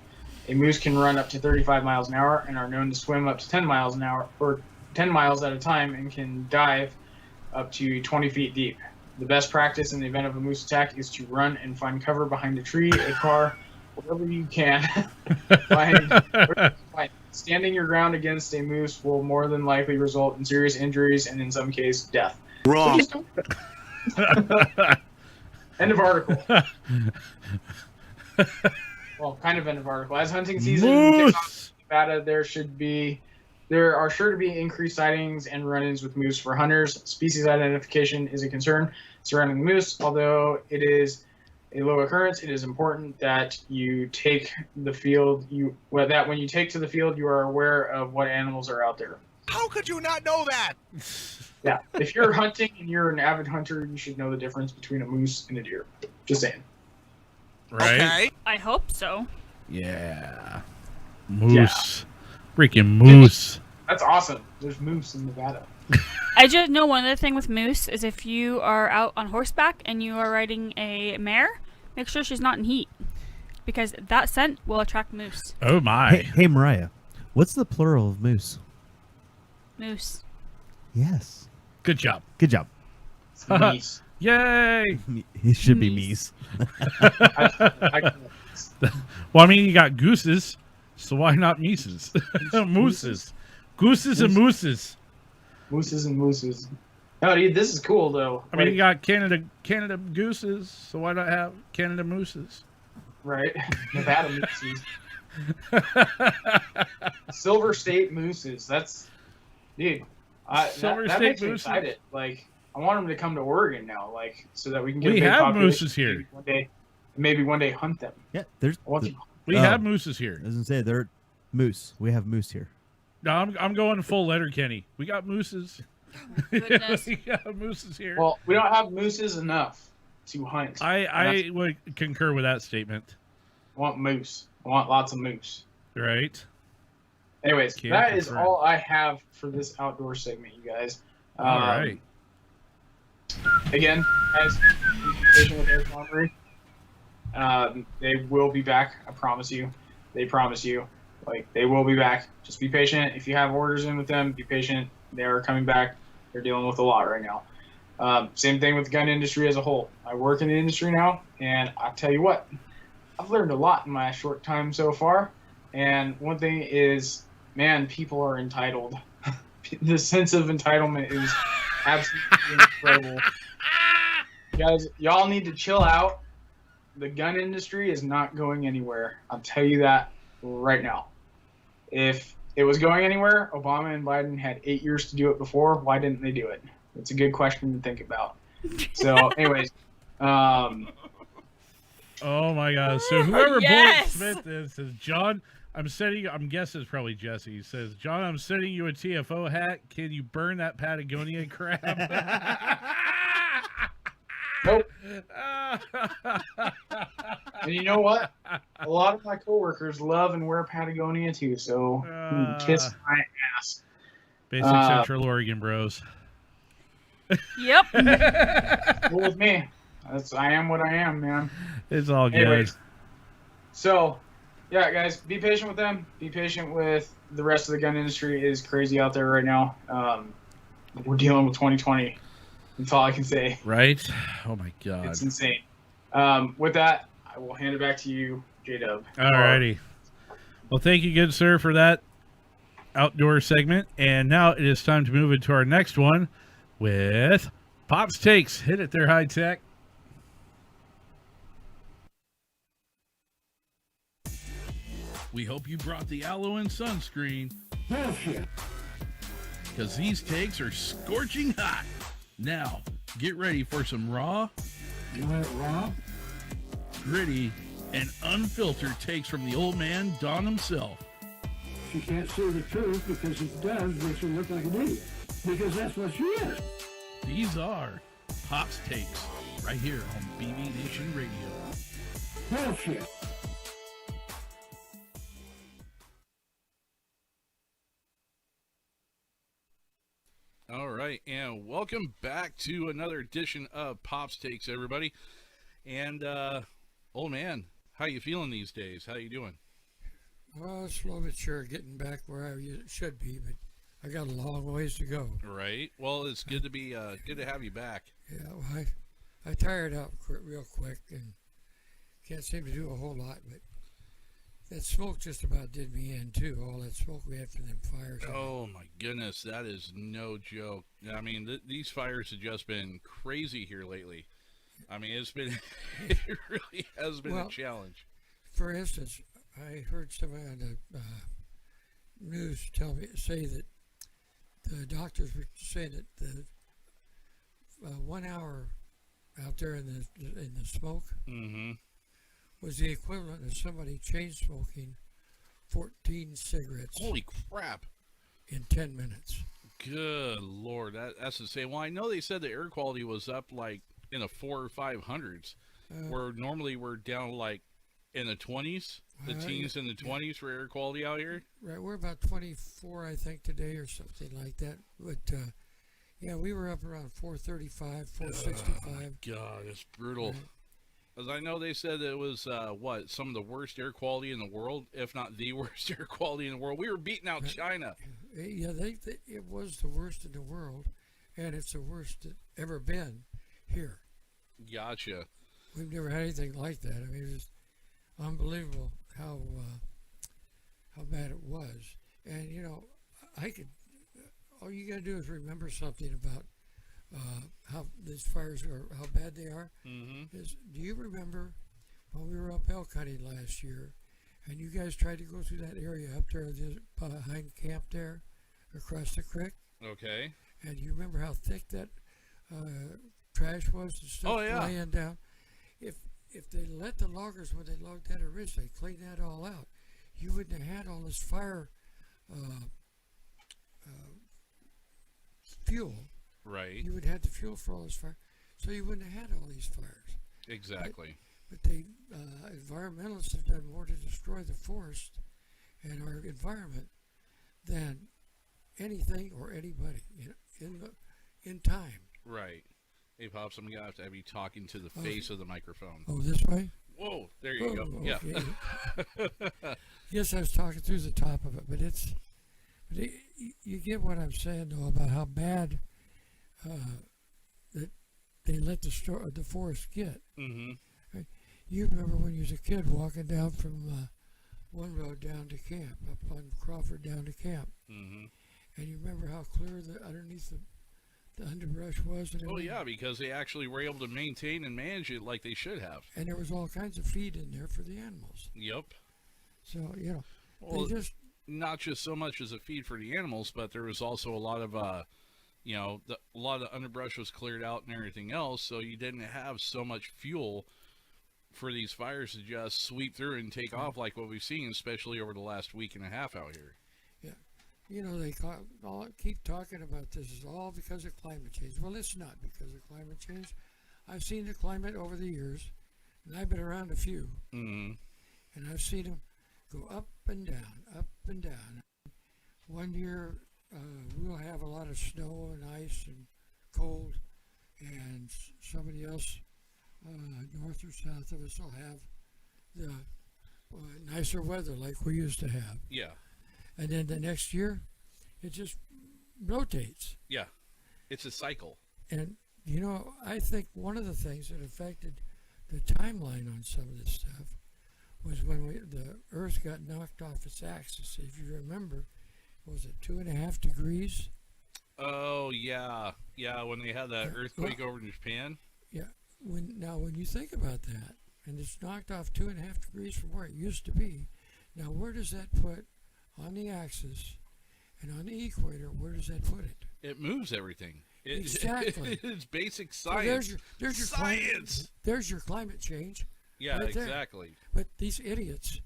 A moose can run up to 35 miles an hour and are known to swim up to 10 miles an hour, or 10 miles at a time, and can dive up to 20 feet deep. The best practice in the event of a moose attack is to run and find cover behind a tree, a car, whatever you can. Standing your ground against a moose will more than likely result in serious injuries and, in some cases, death. Wrong. End of article. Well, kind of end of article. As hunting season kicks off in Nevada, there are sure to be increased sightings and run-ins with moose for hunters. Species identification is a concern surrounding the moose. Although it is a low occurrence, it is important that you take the field. When you take to the field, you are aware of what animals are out there. How could you not know that? Yeah, if you're hunting and you're an avid hunter, you should know the difference between a moose and a deer. Just saying. Right? Okay. I hope so. Yeah. Moose. Freaking moose. That's awesome. There's moose in Nevada. I just know one other thing with moose is if you are out on horseback and you are riding a mare, make sure she's not in heat, because that scent will attract moose. Oh my. Hey, Mariah, what's the plural of moose? Moose. Yes. Good job. Good job. Meese. Yay. It should be Meese. meese. Well, I mean, you got gooses, so why not meeses? Mooses. Gooses and mooses. Mooses and mooses. Oh, dude, this is cool though. I mean, you got Canada gooses, so why not have Canada mooses? Right? Nevada mooses. Silver State mooses. That's, dude. Silver that State makes me mooses. excited. Like, I want them to come to Oregon now, like, so that we can get. We a big have population. mooses here. Maybe one day hunt them. Yeah, there's. I want to- We Oh. have mooses here. I was gonna say they're moose. We have moose here. No, I'm going full letter, Kenny. We got mooses. Goodness. We got mooses here. Well, we don't have mooses enough to hunt. I would concur with that statement. I want moose. I want lots of moose. Right? Anyways, Can't that is confirm. all I have for this outdoor segment, you guys. All right. Again, guys, be patient with Eric Montgomery. They will be back. I promise you. They promise you. Like, they will be back. Just be patient. If you have orders in with them, be patient. They are coming back. They're dealing with a lot right now. Same thing with the gun industry as a whole. I work in the industry now, and I'll tell you what, I've learned a lot in my short time so far. And one thing is, man, people are entitled. The sense of entitlement is absolutely incredible. Guys, y'all need to chill out. The gun industry is not going anywhere. I'll tell you that right now. If it was going anywhere, Obama and Biden had 8 years to do it before. Why didn't they do it? It's a good question to think about. So, anyways, Oh my God! So whoever Yes! Bullet Smith is says, John, I'm guessing it's probably Jesse. He says, John, I'm sending you a TFO hat. Can you burn that Patagonia crap? Nope. And you know what? A lot of my coworkers love and wear Patagonia too, so kiss my ass. Basic Central Oregon bros. Yep. Cool with me. I am what I am, man. It's all good. Anyways, so, yeah, guys, be patient with them. Be patient with the rest of the gun industry. It is crazy out there right now. We're dealing with 2020. That's all I can say. Right? Oh my God. It's insane. With that, I will hand it back to you, J-Dub. Alrighty. Well, thank you, good sir, for that outdoor segment. And now it is time to move into our next one with Pop's Takes. Hit it there, High Tech. We hope you brought the aloe and sunscreen. Bullshit. Because these takes are scorching hot. Now, get ready for some raw, You want it raw? gritty, and unfiltered takes from the old man, Don himself. She can't say the truth because if it does, it makes her look like an idiot. Because that's what she is. These are Pop's Takes, right here on BB Nation Radio. Bullshit. All right, and welcome back to another edition of Pop's Takes, everybody. And, old man, how you feeling these days? How you doing? Well, slow but sure, getting back where I should be, but I got a long ways to go. Right. Well, it's good to be good to have you back. Yeah, well, I tired out real quick and can't seem to do a whole lot, but that smoke just about did me in too. All that smoke we had from them fires. Oh my goodness, that is no joke. I mean, these fires have just been crazy here lately. I mean, it's been it really has been a challenge. For instance, I heard somebody on the news say that the doctors were saying that the 1 hour out there in the smoke was the equivalent of somebody chain smoking 14 cigarettes. Holy crap! In 10 minutes. Good Lord, that's insane. Well, I know they said the air quality was up like in the 400 or 500s, where normally we're down like in the 20s, the teens in the 20s for air quality out here. Right, we're about 24, I think, today or something like that. But yeah, we were up around 435, 465. God, it's brutal. Right. As I know, they said it was some of the worst air quality in the world, if not the worst air quality in the world. We were beating out China. Yeah, it was the worst in the world, and it's the worst that ever been here. Gotcha. We've never had anything like that. I mean, it was unbelievable how bad it was. And you know, all you gotta do is remember something about how these fires are, how bad they are. Do you remember when we were up elk hunting last year, and you guys tried to go through that area up there behind camp there, across the creek? Okay. And you remember how thick that trash was and stuff laying down? If they let the loggers, when they logged that originally, clean that all out, you wouldn't have had all this fire fuel. Right. You would have had the fuel for all this fire, so you wouldn't have had all these fires. Exactly. But they environmentalists have done more to destroy the forest and our environment than anything or anybody in time. Right. Hey, Pops, I'm gonna have you talking to the face of the microphone. Oh, this way? Whoa, there you go. Okay. Yeah. Yes, I was talking through the top of it, but you get what I'm saying though about how bad that they let the forest get. Right? You remember when you was a kid walking down from one road down to camp, up on Crawford down to camp, and you remember how clear underneath the underbrush was. And oh yeah, because they actually were able to maintain and manage it like they should have. And there was all kinds of feed in there for the animals. Yep. So you know, well, they just not just so much as a feed for the animals, but there was also a lot of a lot of the underbrush was cleared out and everything else, so you didn't have so much fuel for these fires to just sweep through and take off like what we've seen, especially over the last week and a half out here. Yeah. You know, they keep talking about this is all because of climate change. Well, it's not because of climate change. I've seen the climate over the years, and I've been around a few, and I've seen them go up and down, up and down. One year, we'll have a lot of snow and ice and cold, and somebody else, north or south of us, will have the nicer weather like we used to have. Yeah. And then the next year, it just rotates. Yeah. It's a cycle. And, you know, I think one of the things that affected the timeline on some of this stuff was when the Earth got knocked off its axis. If you remember, was it 2.5 degrees? Oh, yeah. Yeah, when they had that earthquake over in Japan. Yeah. When you think about that, and it's knocked off 2.5 degrees from where it used to be, now where does that put on the axis and on the equator? Where does that put it? It moves everything. Exactly. It's basic science. So there's your science. There's your climate change. Yeah, right exactly. There. But these idiots,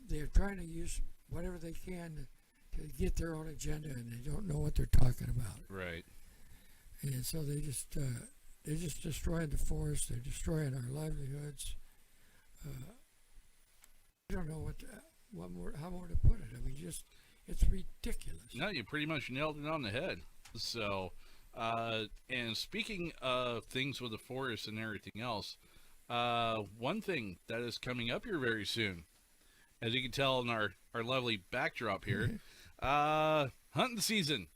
they're trying to use whatever they can to get their own agenda, and they don't know what they're talking about. Right. And so they're just destroying the forest. They're destroying our livelihoods. I don't know how more to put it. I mean, it's ridiculous. No, you pretty much nailed it on the head. So, and speaking of things with the forest and everything else, one thing that is coming up here very soon, as you can tell in our lovely backdrop here, hunting season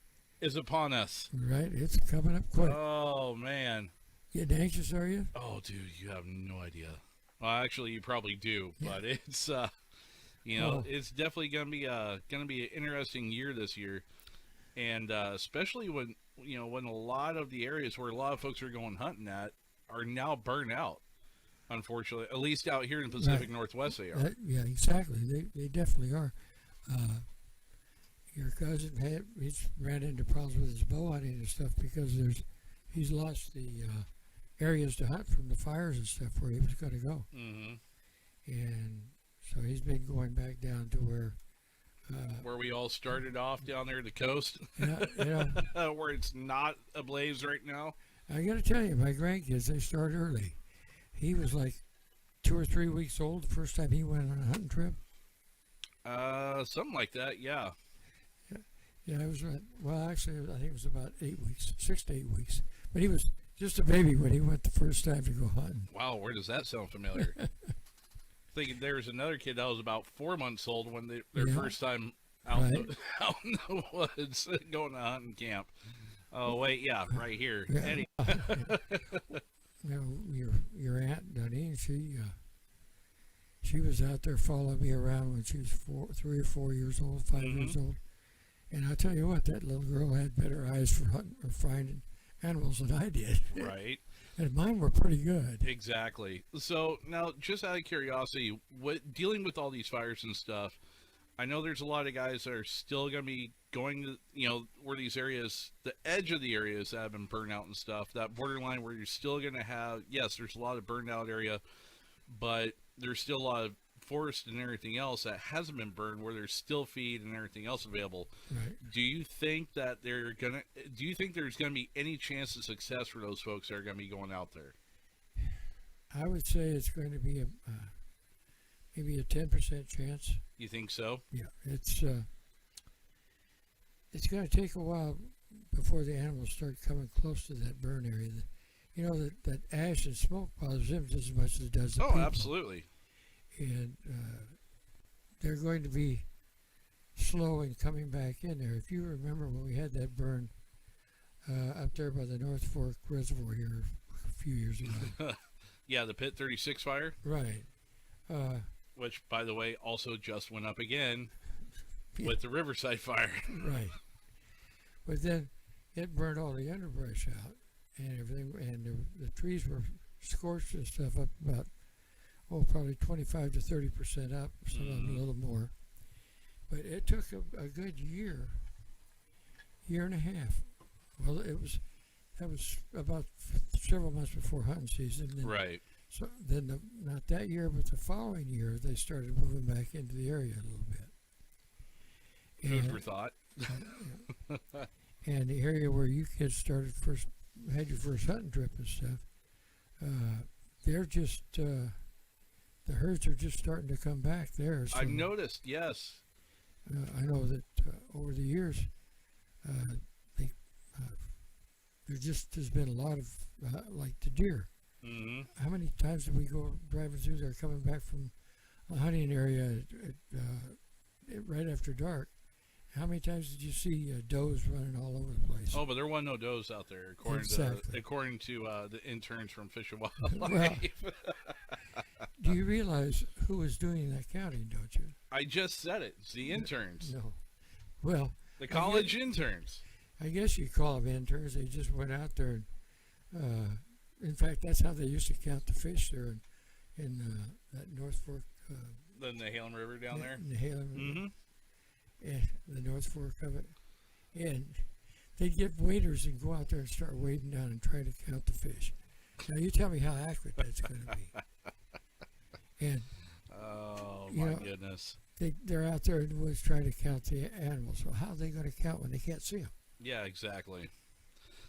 is upon us. Right, it's coming up quick. Oh, man. Getting anxious, are you? Oh, dude, you have no idea. Well, actually, you probably do, but it's, it's definitely gonna be an interesting year this year, and especially when a lot of the areas where a lot of folks are going hunting at are now burned out. Unfortunately, at least out here in the Pacific Northwest, they are. Yeah, exactly. They definitely are. Your cousin he's ran into problems with his bow hunting and stuff because he's lost the areas to hunt from the fires and stuff where he was going to go. Mm-hmm. And so he's been going back down to where we all started off down there at the coast. Yeah. Where it's not ablaze right now. I got to tell you, my grandkids, they start early. He was like 2 or 3 weeks old the first time he went on a hunting trip. Something like that, yeah. Yeah, it was, actually, I think it was about 8 weeks, 6 to 8 weeks. But he was just a baby when he went the first time to go hunting. Wow, where does that sound familiar? Thinking there was another kid that was about 4 months old when their first time out in the woods going to hunting camp. Oh, wait, yeah, right here. Yeah. Your aunt, Dunny, she was out there following me around when she was 3 or 4 years old, 5 years old. And I'll tell you what, that little girl had better eyes for hunting or finding animals than I did. Right. And mine were pretty good. Exactly. So now, just out of curiosity, dealing with all these fires and stuff, I know there's a lot of guys that are still going to be going to, where these areas, the edge of the areas that have been burned out and stuff, that borderline where you're still going to have, yes, there's a lot of burned out area, but there's still a lot of forest and everything else that hasn't been burned where there's still feed and everything else available. Right. Do you think that there's going to be any chance of success for those folks that are going to be going out there? I would say it's going to be maybe a 10% chance. You think so? Yeah, it's going to take a while before the animals start coming close to that burn area. That ash and smoke bothers them just as much as it does the people. Absolutely. And they're going to be slow in coming back in there. If you remember when we had that burn up there by the North Fork Reservoir here a few years ago. Yeah, the Pit 36 fire. Right. Which, by the way, also just went up again with the Riverside fire. Right. But then it burned all the underbrush out and everything, and the trees were scorched and stuff up about, probably 25 to 30% up, some of them a little more. But it took a good year and a half. Well, that was about several months before hunting season. And right. So then, not that year, but the following year, they started moving back into the area a little bit. Food for thought. And the area where you kids had your first hunting trip and stuff, they're just the herds are just starting to come back there. So, I've noticed, yes. I know that over the years, there just has been a lot of like the deer. Mm-hmm. How many times did we go driving through there, coming back from a hunting area right after dark? How many times did you see does running all over the place? Oh, but there wasn't no does out there, according to the interns from Fish and Wildlife. Well, do you realize who was doing that counting, don't you? I just said it. It's the interns. No. Well, The college interns. I guess you call them interns. They just went out there and, in fact, that's how they used to count the fish there in that North Fork. The Nehalem River down there. Nehalem River. Mm-hmm. And the North Fork of it. And they'd get waders and go out there and start wading down and try to count the fish. Now, you tell me how accurate that's going to be. And, oh, my goodness. They're out there in the woods trying to count the animals. So how are they going to count when they can't see them? Yeah, exactly.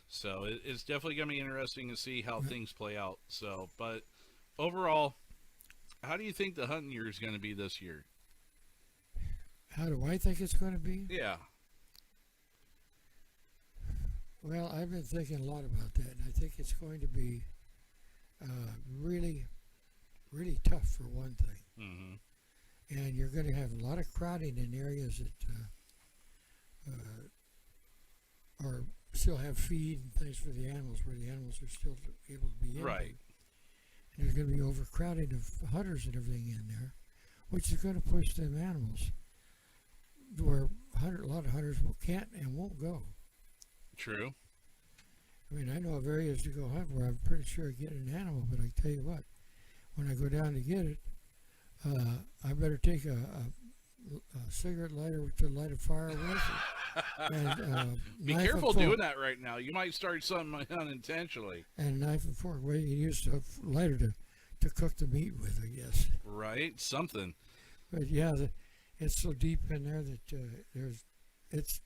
So it's definitely going to be interesting to see how things play out. So, but overall, how do you think the hunting year is going to be this year? How do I think it's going to be? Yeah. Well, I've been thinking a lot about that, and I think it's going to be really, really tough for one thing. Mm-hmm. And you're going to have a lot of crowding in areas that are still have feed and things for the animals, where the animals are still able to be in. Right. And there's going to be overcrowding of hunters and everything in there, which is going to push them animals where a lot of hunters can't and won't go. True. I mean, I know of areas to go hunt where I'm pretty sure I get an animal, but I tell you what, when I go down to get it, I better take a cigarette lighter to light a fire with it. And, be careful doing that right now. You might start something unintentionally. And a knife and fork. Well, you use a lighter to cook the meat with, I guess. Right, something. But yeah, it's so deep in there that it's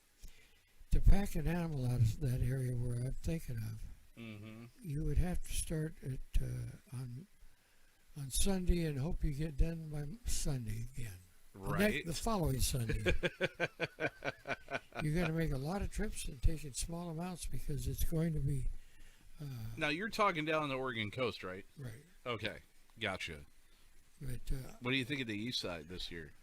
to pack an animal out of that area where I'm thinking of. Mm-hmm. You would have to start at on Sunday and hope you get done by Sunday again. Right. The following Sunday. You're going to make a lot of trips and take in small amounts because it's going to be. Now you're talking down the Oregon coast, right? Right. Okay, gotcha. But what do you think of the east side this year?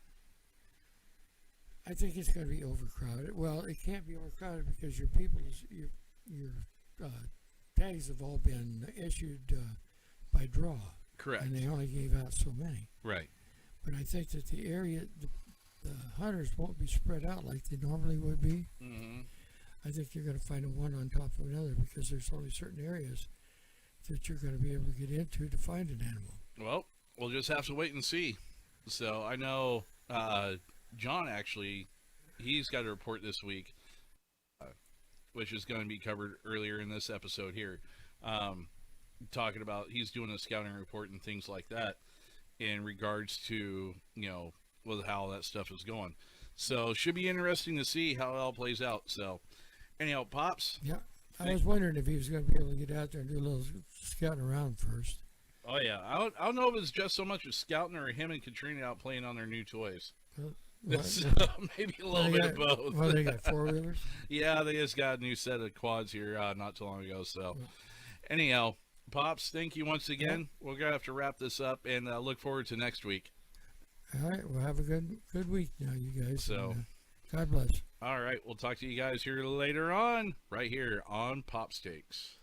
I think it's going to be overcrowded. Well, it can't be overcrowded because your tags have all been issued by draw. Correct. And they only gave out so many. Right. But I think that the area, the hunters won't be spread out like they normally would be. Mm-hmm. I think you're going to find them one on top of another because there's only certain areas that you're going to be able to get into to find an animal. Well, we'll just have to wait and see. So I know John actually, he's got a report this week, which is going to be covered earlier in this episode here. Talking about, he's doing a scouting report and things like that in regards to, with how that stuff is going. So should be interesting to see how it all plays out. So anyhow, Pops. Yeah. I was wondering if he was going to be able to get out there and do a little scouting around first. Oh yeah. I don't know if it's just so much as scouting or him and Katrina out playing on their new toys. So, maybe a little bit of both. Well, they got four-wheelers? Yeah, they just got a new set of quads here not too long ago. So anyhow, Pops, thank you once again. We're going to have to wrap this up and look forward to next week. All right. Well, have a good week now, you guys. So, and, God bless. All right. We'll talk to you guys here later on, right here on Pop Steaks.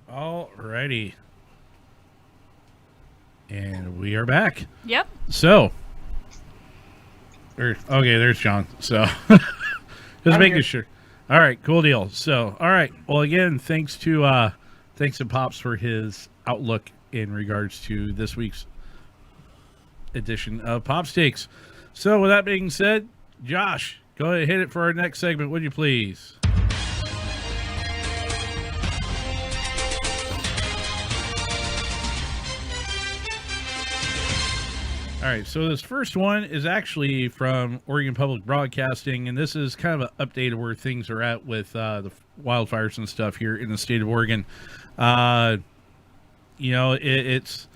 All righty. And we are back. Yep. So, okay, there's John. So, just making sure. All right, cool deal. So, all right. Well, again, thanks to Pops for his outlook in regards to this week's edition of Pop Steaks. So, with that being said, Josh, Go ahead and hit it for our next segment, would you please? All right, so this first one is actually from Oregon Public Broadcasting, and this is kind of an update of where things are at with the wildfires and stuff here in the state of Oregon. It's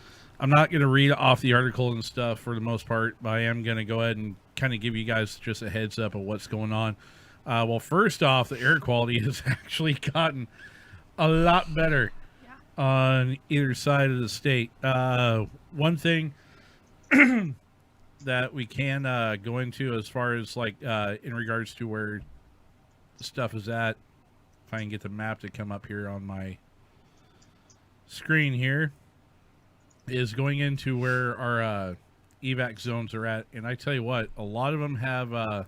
I'm not going to read off the article and stuff for the most part, but I am going to go ahead and kind of give you guys just a heads up of what's going on. Well, first off, the air quality has actually gotten a lot better on either side of the state. One thing that we can go into as far as like in regards to where stuff is at, if I can get the map to come up here on my screen here, is going into where our evac zones are at. And I tell you what, a lot of them have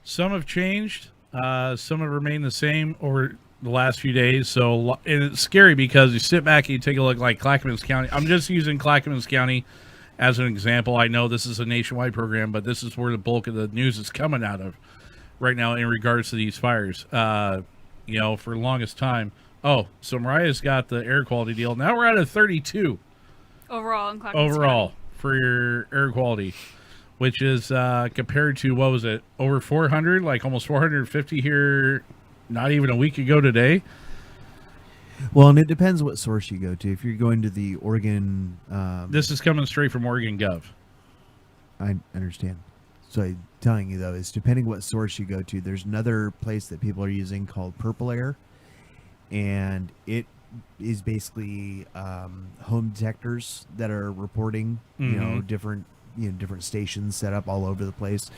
some have changed, some have remained the same over the last few days. So, and it's scary because you sit back and you take a look like Clackamas County. I'm just using Clackamas County as an example. I know this is a nationwide program, but this is where the bulk of the news is coming out of right now in regards to these fires. For the longest time. Oh, so Mariah's got the air quality deal. Now we're at a 32 overall in Clackamas County. For your air quality, which is compared to, what was it, over 400, like almost 450 here not even a week ago today. Well, and it depends what source you go to. If you're going to the Oregon... this is coming straight from Oregon Gov. I understand. So I'm telling you, though, is depending what source you go to, there's another place that people are using called Purple Air, and it is basically home detectors that are reporting, different stations set up all over the place.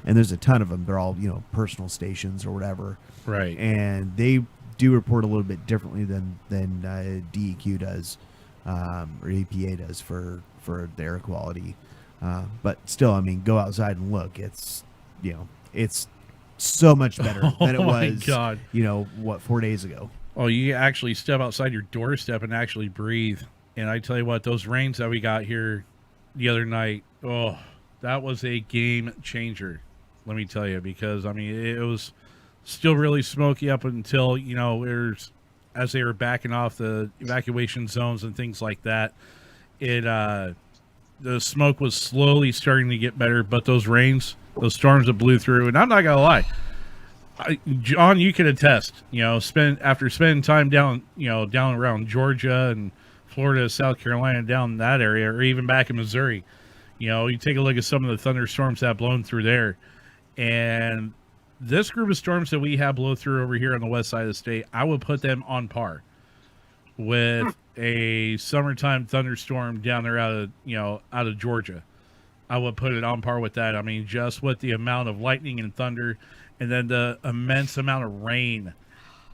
And there's a ton of them. They're all, personal stations or whatever. Right. And they do report a little bit differently than DEQ does, or EPA does for the air quality. But still, I mean, go outside and look. It's so much better than it was, God. 4 days ago. Oh, you actually step outside your doorstep and actually breathe. And I tell you what, those rains that we got here the other night, oh, that was a game changer. Let me tell you, because, I mean, it was still really smoky up until, as they were backing off the evacuation zones and things like that. The smoke was slowly starting to get better, but those rains, those storms that blew through, and I'm not going to lie, John, you can attest, after spending time down around Georgia and Florida, South Carolina, down in that area, or even back in Missouri, you take a look at some of the thunderstorms that have blown through there. And this group of storms that we have blow through over here on the west side of the state, I would put them on par with a summertime thunderstorm down there out of Georgia. I would put it on par with that. I mean, just with the amount of lightning and thunder, and then the immense amount of rain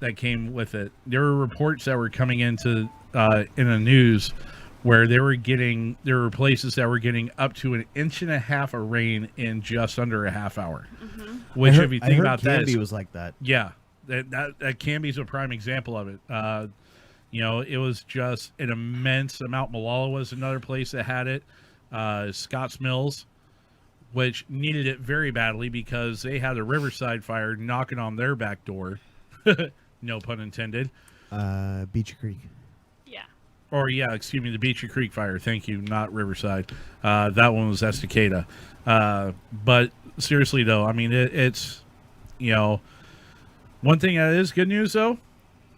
that came with it. There were reports that were coming into in the news where there were places that were getting up to 1.5 inches of rain in just under a half hour. Mm-hmm. Which, if you think about that, Canby was like that. Yeah, that Canby's a prime example of it. It was just an immense amount. Malala was another place that had it. Scotts Mills, which needed it very badly because they had a Riverside fire knocking on their back door. No pun intended. Beachy Creek. The Beachy Creek fire. Thank you, not Riverside. That one was Estacada. But seriously, though, I mean, it's, one thing that is good news, though,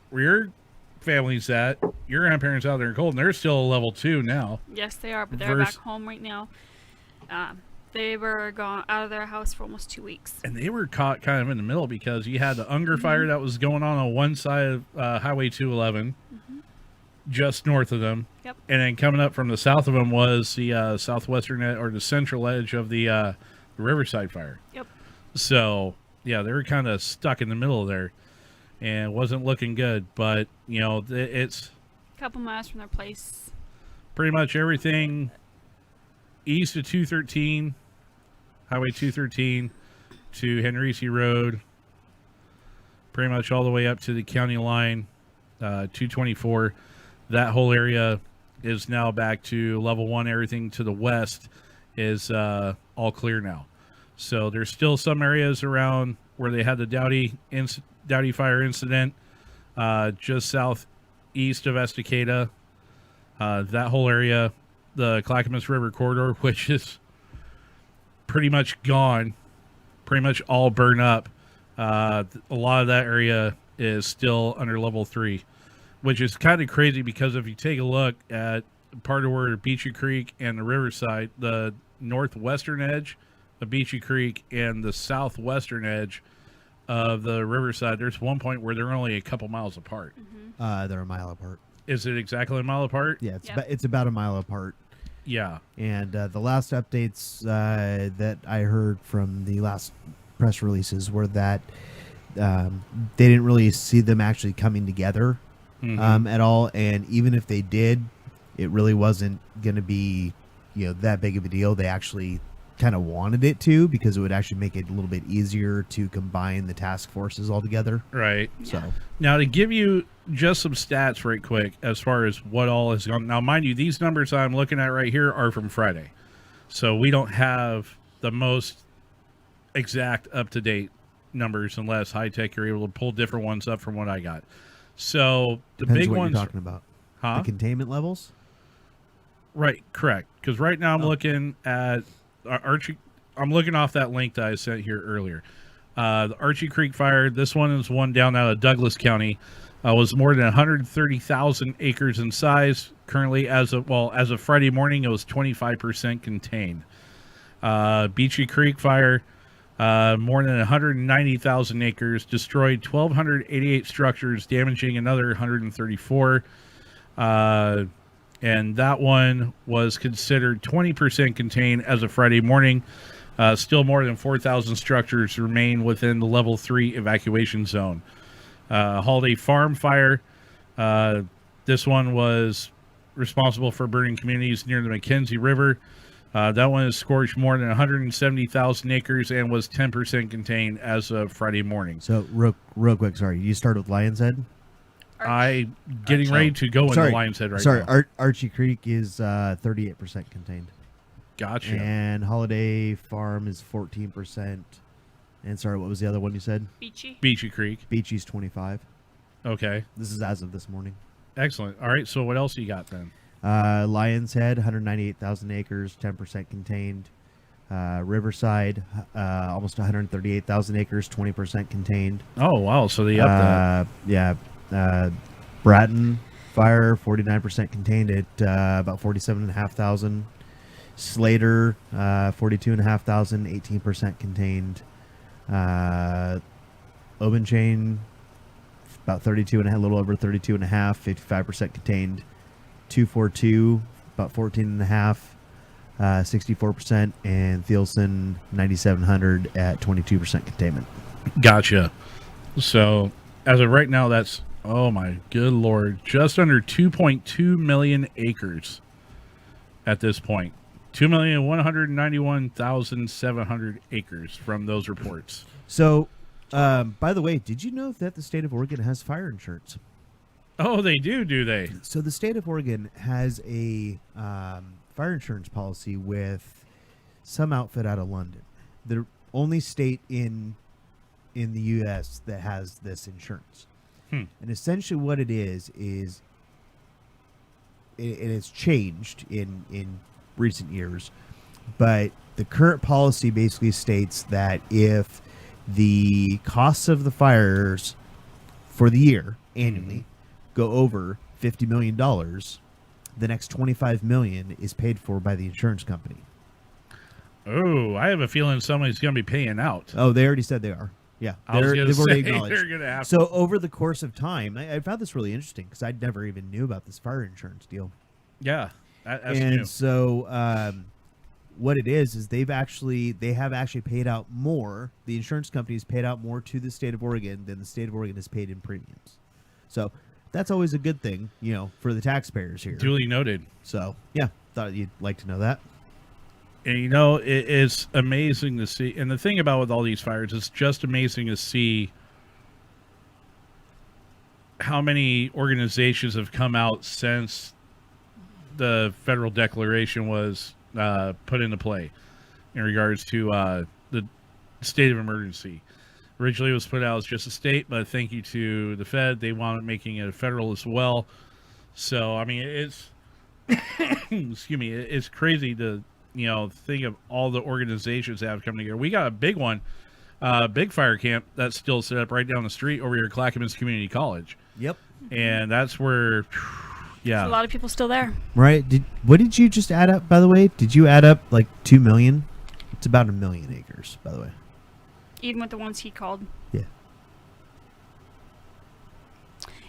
where your family's at, your grandparents out there in Colton, they're still a level 2 now. Yes, they are, but they're back home right now. They were gone out of their house for almost 2 weeks. And they were caught kind of in the middle because you had the Unger fire that was going on one side of Highway 211. Mm-hmm. Just north of them. Yep. And then coming up from the south of them was the southwestern or the central edge of the Riverside fire. Yep. So, yeah, they were kind of stuck in the middle there and it wasn't looking good. But, it's a couple miles from their place. Pretty much everything east of 213, Highway 213 to Henrici Road, pretty much all the way up to the county line, 224. That whole area is now back to level 1. Everything to the west is all clear now. So there's still some areas around where they had the Dowdy fire incident, just southeast of Estacada. That whole area, the Clackamas River corridor, which is pretty much gone, pretty much all burned up. A lot of that area is still under level 3, which is kind of crazy because if you take a look at part of where Beachy Creek and the Riverside, the northwestern edge of Beachy Creek and the southwestern edge of the Riverside, there's one point where they're only a couple miles apart. They're a mile apart. Is it exactly a mile apart? Yeah, it's about a mile apart. Yeah. And the last updates that I heard from the last press releases were that they didn't really see them actually coming together at all. And even if they did, it really wasn't going to be, that big of a deal. They actually kind of wanted it to, because it would actually make it a little bit easier to combine the task forces all together. Right. So now to give you just some stats right quick as far as what all has gone. Now, mind you, these numbers I'm looking at right here are from Friday. So we don't have the most exact up-to-date numbers unless High Tech you're able to pull different ones up from what I got. So the depends big what ones you're talking about. Huh? The containment levels? Right, correct. Because right now I'm looking at Archie. I'm looking off that link that I sent here earlier. The Archie Creek fire. This one is one down out of Douglas County. Was more than 130,000 acres in size. Currently, as of Friday morning, it was 25% contained. Beachy Creek fire. More than 190,000 acres, destroyed 1,288 structures, damaging another 134. And that one was considered 20% contained as of Friday morning. Still more than 4,000 structures remain within the level 3 evacuation zone. Holiday Farm fire. This one was responsible for burning communities near the McKenzie River. That one has scorched more than 170,000 acres and was 10% contained as of Friday morning. So real quick, sorry, you start with Lion's Head? I getting ready to go into Lion's Head right now. Archie Creek is 38% contained. Gotcha. And Holiday Farm is 14%. And sorry, what was the other one you said? Beachy Creek. Beachy's 25. Okay. This is as of this morning. Excellent. All right, so what else you got then? Lion's Head, 198,000 acres, 10% contained. Riverside, almost 138,000 acres, 20% contained. Oh, wow. So they upped that. Yeah. Bratton fire, 49% contained at about 47,500. Slater, 42,500, 18% contained. Obenchain, about 32 and a little over 32 and a half, 55% contained. 242, about 14 and a half, 64%, and Thielsen 9,700 at 22% containment. Gotcha. So as of right now, that's, oh my good Lord, just under 2.2 million acres at this point. 2,191,700 acres from those reports. So, by the way, did you know that the state of Oregon has fire insurance? Oh, they do they? So the state of Oregon has a fire insurance policy with some outfit out of London. The only state in the U.S. that has this insurance. And essentially what it is it has changed in recent years, but the current policy basically states that if the costs of the fires for the year annually go over $50 million, the next $25 million is paid for by the insurance company. Oh, I have a feeling somebody's going to be paying out. Oh, they already said they are. Yeah, they've already acknowledged. They're going to have so over the course of time, I found this really interesting because I never even knew about this fire insurance deal. Yeah, that's and new. So what it is they have actually paid out more. The insurance companies paid out more to the state of Oregon than the state of Oregon has paid in premiums. So that's always a good thing, for the taxpayers here. Duly noted. So yeah, thought you'd like to know that. And it's amazing to see. And the thing about with all these fires, it's just amazing to see how many organizations have come out since the federal declaration was put into play in regards to the state of emergency. Originally, it was put out as just a state, but thank you to the Fed, they wound up making it a federal as well. So, I mean, it's excuse me, it's crazy to think of all the organizations that have come together. We got a big one, big fire camp that's still set up right down the street over here at Clackamas Community College. Yep. And that's where, yeah, There's a lot of people still there. Right. What did you just add up, by the way? Did you add up like 2 million? It's about 1 million acres, by the way. Even with the ones he called. Yeah.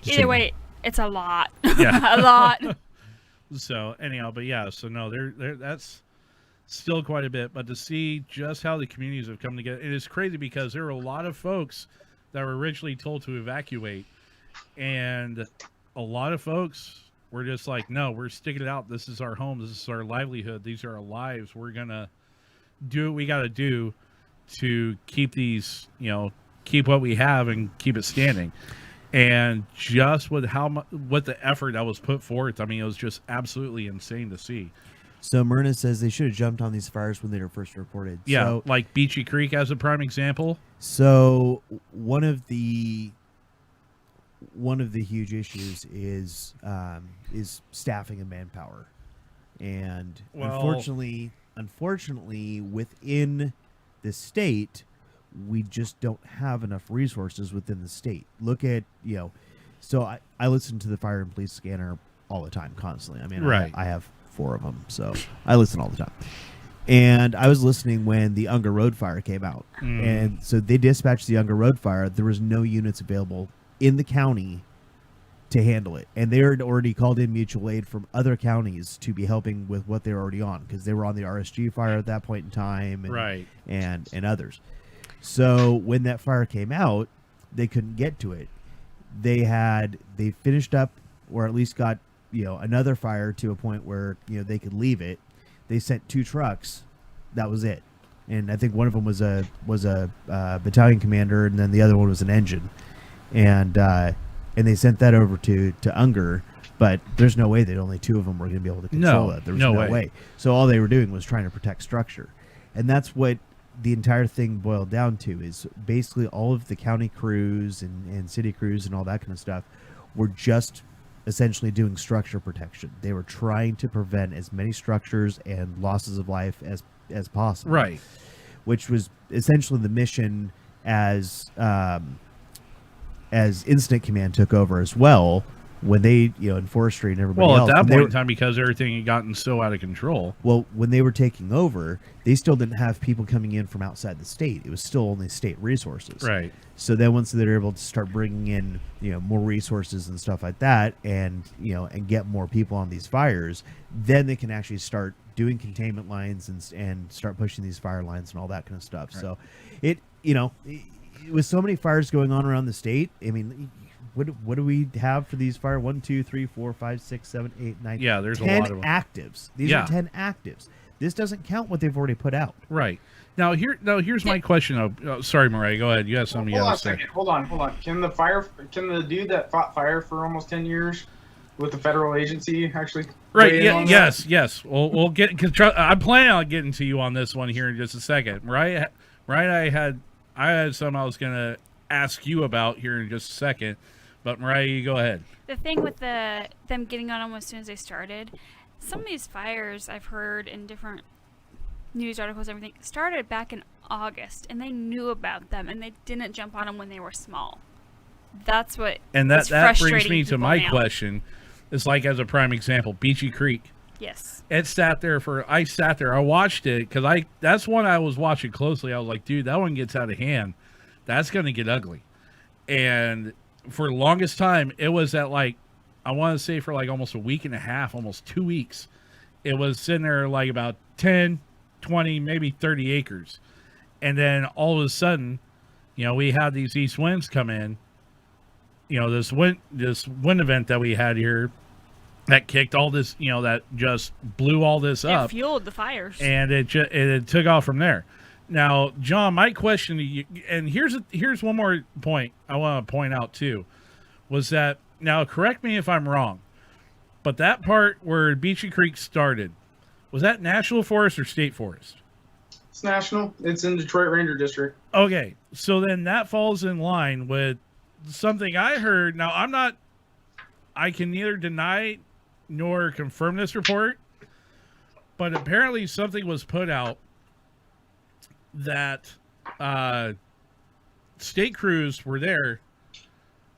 Either way, it's a lot. Yeah. A lot. So anyhow, but yeah, so no, that's still quite a bit. But to see just how the communities have come together, it is crazy because there were a lot of folks that were originally told to evacuate, and a lot of folks were just like, no, we're sticking it out. This is our home. This is our livelihood. These are our lives. We're gonna do what we got to do to keep these, keep what we have and keep it standing. And just with what the effort that was put forth, I mean, it was just absolutely insane to see. So Myrna says they should have jumped on these fires when they were first reported. Yeah, so, like Beachy Creek as a prime example. So one of the huge issues is staffing and manpower, and unfortunately, within the state, we just don't have enough resources within the state. Look at, so I listen to the fire and police scanner all the time, constantly. I mean, right. I have 4 of them, so I listen all the time. And I was listening when the Unger Road fire came out. And so they dispatched the Unger Road fire. There was no units available in the county to handle it. And they had already called in mutual aid from other counties to be helping with what they were already on, because they were on the RSG fire at that point in time, and, right, and others. So when that fire came out, they couldn't get to it. They finished up, or at least got another fire to a point where they could leave it. They sent 2 trucks. That was it. And I think one of them was a battalion commander, and then the other one was an engine. And they sent that over to Unger, but there's no way that only 2 of them were going to be able to control it. There was no way. So all they were doing was trying to protect structure. And that's what the entire thing boiled down to, is basically all of the county crews and city crews and all that kind of stuff were just essentially doing structure protection. They were trying to prevent as many structures and losses of life as possible. Right. Which was essentially the mission as Incident Command took over as well, when they, in forestry and everybody else. Well, at that point in time, because everything had gotten so out of control. Well, when they were taking over, they still didn't have people coming in from outside the state. It was still only state resources. Right. So then once they were able to start bringing in, more resources and stuff like that, and, and get more people on these fires, then they can actually start doing containment lines and start pushing these fire lines and all that kind of stuff. Right. So with so many fires going on around the state, I mean, what do we have for these fire? 1, 2, 3, 4, 5, 6, 7, 8, 9. Yeah, there's 10 a lot of them. Actives. These are 10 actives. This doesn't count what they've already put out. Right. Here's my question. Oh, sorry, Mariah. Go ahead. You have something. Hold on a second. Hold on. Can the dude that fought fire for almost 10 years with the federal agency actually? Right. Yeah. Yes. We'll get. I'm planning on getting to you on this one here in just a second. Right. I had something I was gonna ask you about here in just a second, but Mariah, you go ahead. The thing with them getting on them as soon as they started, some of these fires I've heard in different news articles, everything started back in August, and they knew about them, and they didn't jump on them when they were small. That's what. And that brings me to my question. It's like, as a prime example, Beachy Creek. Yes. I sat there. I watched it because that's one I was watching closely. I was like, dude, that one gets out of hand. That's going to get ugly. And for the longest time, it was at I want to say for almost a week and a half, almost 2 weeks. It was sitting there about 10, 20, maybe 30 acres. And then all of a sudden, we had these east winds come in. This wind event that we had here that kicked all this, that just blew all this up. It fueled the fires. And it took off from there. Now, John, my question to you, and here's one more point I want to point out too, was that, now correct me if I'm wrong, but that part where Beachy Creek started, was that National Forest or State Forest? It's national. It's in Detroit Ranger District. Okay, so then that falls in line with something I heard. Now, I can neither deny nor confirm this report, but apparently something was put out that state crews were there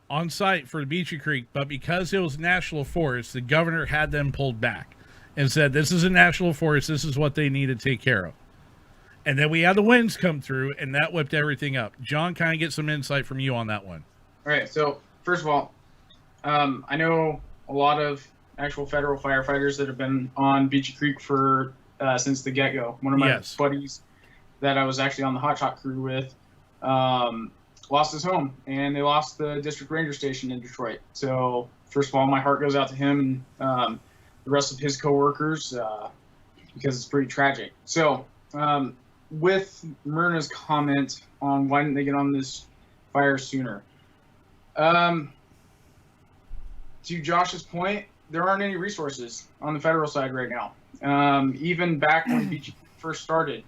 on site for the Beachy Creek, but because it was national forest, the governor had them pulled back and said, this is a national forest, this is what they need to take care of. And then we had the winds come through, and that whipped everything up. John, kind of get some insight from you on that one. All right. So first of all, I know a lot of actual federal firefighters that have been on Beachy Creek for since the get-go. One of my buddies that I was actually on the hot shot crew with lost his home, and they lost the district ranger station in Detroit. So first of all, my heart goes out to him and the rest of his coworkers because it's pretty tragic. So with Myrna's comment on why didn't they get on this fire sooner, to Josh's point, there aren't any resources on the federal side right now. Even back when Beachy first started,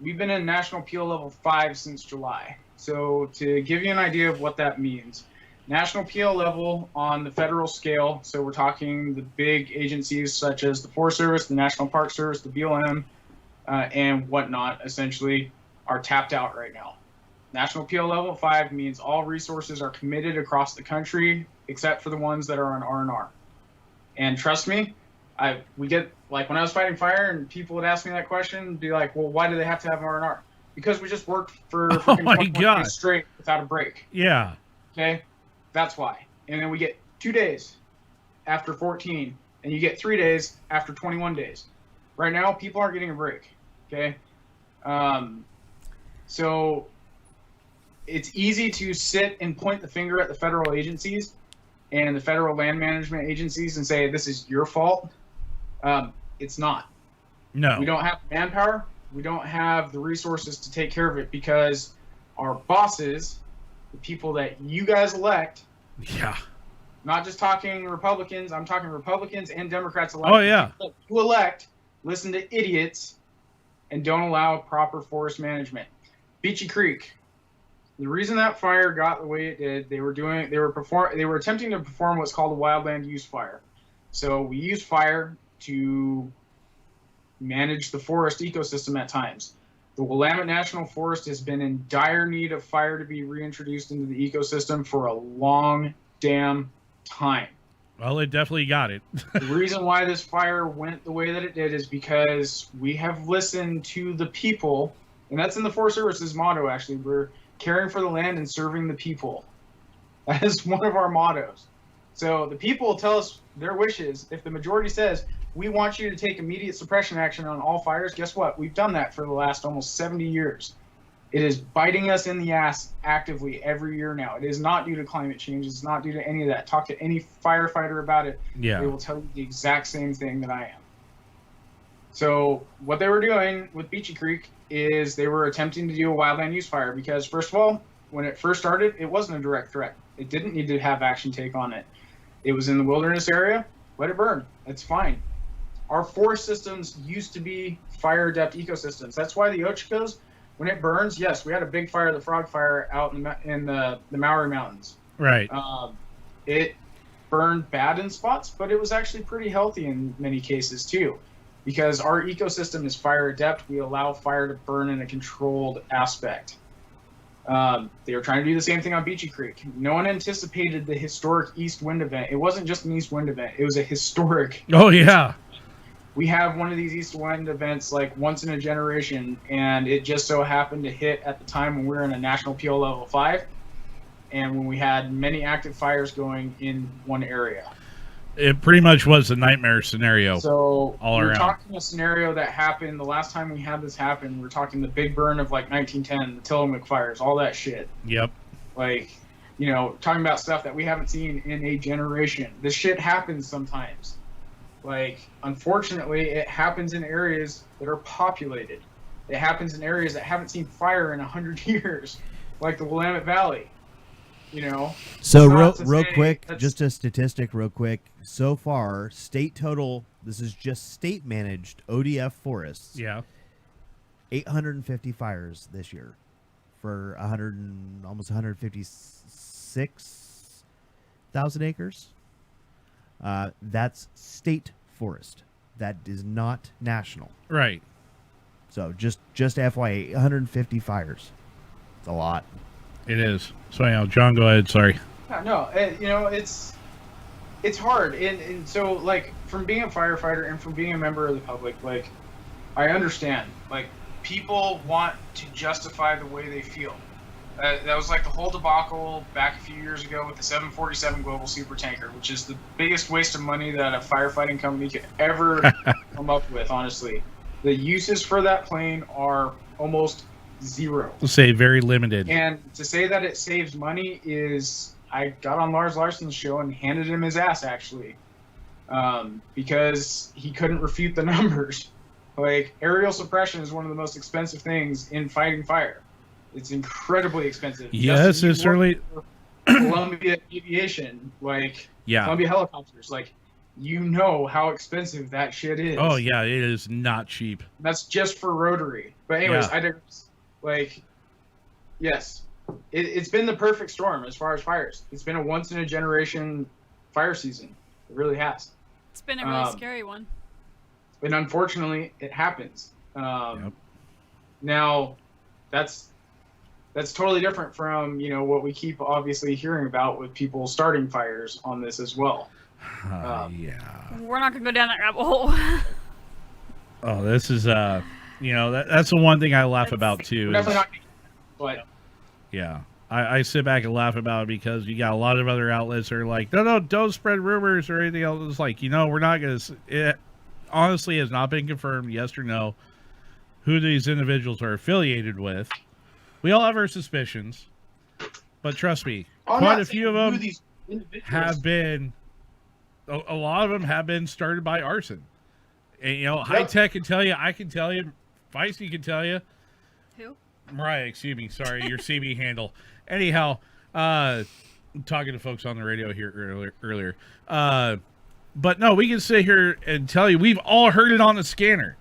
we've been in National PO Level 5 since July. So to give you an idea of what that means, National PO level on the federal scale, so we're talking the big agencies such as the Forest Service, the National Park Service, the BLM, and whatnot, essentially, are tapped out right now. National PO Level 5 means all resources are committed across the country, except for the ones that are on R&R. And trust me, we get, like, when I was fighting fire and people would ask me that question, be like, well, why do they have to have R&R? Because we just worked for 21 days straight without a break. Yeah. Okay? That's why. And then we get 2 days after 14, and you get 3 days after 21 days. Right now, people aren't getting a break. Okay? So it's easy to sit and point the finger at the federal agencies and the federal land management agencies and say, this is your fault. It's not. No. We don't have manpower. We don't have the resources to take care of it because our bosses, the people that you guys elect, not just talking Republicans, I'm talking Republicans and Democrats elect. Oh, yeah. People who elect listen to idiots and don't allow proper forest management. Beachy Creek. The reason that fire got the way it did, they were attempting to perform what's called a wildland use fire. So we use fire to manage the forest ecosystem at times. The Willamette National Forest has been in dire need of fire to be reintroduced into the ecosystem for a long damn time. Well, it definitely got it. The reason why this fire went the way that it did is because we have listened to the people, and that's in the Forest Service's motto, actually. We're caring for the land and serving the people. That is one of our mottos. So the people tell us their wishes. If the majority says, we want you to take immediate suppression action on all fires, guess what? We've done that for the last almost 70 years. It is biting us in the ass actively every year now. It is not due to climate change. It's not due to any of that. Talk to any firefighter about it. Yeah. They will tell you the exact same thing that I am. So what they were doing with Beachy Creek is they were attempting to do a wildland use fire because, first of all, when it first started, it wasn't a direct threat. It didn't need to have action take on it. It was in the wilderness area. Let it burn. It's fine. Our forest systems used to be fire-adept ecosystems. That's why the Ochakos, when it burns, yes, we had a big fire, the frog fire, out in the Maori Mountains. Right. It burned bad in spots, but it was actually pretty healthy in many cases too. Because our ecosystem is fire-adept, we allow fire to burn in a controlled aspect. They were trying to do the same thing on Beachy Creek. No one anticipated the historic east wind event. It wasn't just an east wind event. It was a historic... Oh, yeah. We have one of these east wind events like once in a generation, and it just so happened to hit at the time when we were in a national PO level 5 and when we had many active fires going in one area. It pretty much was a nightmare scenario. So all we're around. Talking a scenario that happened the last time we had this happen. We're talking the big burn of like 1910, the Tillamook fires, all that shit. Yep. Like, you know, talking about stuff that we haven't seen in a generation. This shit happens sometimes. Like, unfortunately, it happens in areas that are populated. It happens in areas that haven't seen fire in 100 years, like the Willamette Valley. You know. So real quick, just a statistic real quick. So far, state total, this is just state managed ODF forests. Yeah. 850 fires this year for almost 156,000 acres. That's state forest. That is not national. Right. So just FYI, 150 fires. It's a lot. It is. So, John, go ahead. Sorry. No, it's hard. And so, like, from being a firefighter and from being a member of the public, like, I understand. Like, people want to justify the way they feel. That was like the whole debacle back a few years ago with the 747 Global Supertanker, which is the biggest waste of money that a firefighting company could ever come up with, honestly. The uses for that plane are almost zero. Let's say very limited. And to say that it saves money is, I got on Lars Larson's show and handed him his ass, actually, because he couldn't refute the numbers. Like, aerial suppression is one of the most expensive things in fighting fire. It's incredibly expensive. Yes, it's certainly. Columbia Aviation, like, yeah. Columbia Helicopters, like, you know how expensive that shit is. Oh, yeah, it is not cheap. That's just for rotary. But anyways, Yeah. I digress. Like, yes, it's been the perfect storm as far as fires. It's been a once-in-a-generation fire season. It really has. It's been a really scary one. And unfortunately, it happens. Yep. Now, that's totally different from, what we keep obviously hearing about with people starting fires on this as well. Yeah. We're not going to go down that rabbit hole. Oh, this is, that's the one thing I laugh about, too. Definitely not, but... Yeah. I sit back and laugh about it because you got a lot of other outlets that are like, no, don't spread rumors or anything else. It's like, we're not going to... It honestly has not been confirmed, yes or no, who these individuals are affiliated with. We all have our suspicions, but trust me, quite a few of them have been... A lot of them have been started by arson. And, High Tech can tell you, I can tell you, Feisty can tell you. Who? Mariah, excuse me. Sorry, your CB handle. Anyhow, I'm talking to folks on the radio here earlier. But no, we can sit here and tell you, we've all heard it on the scanner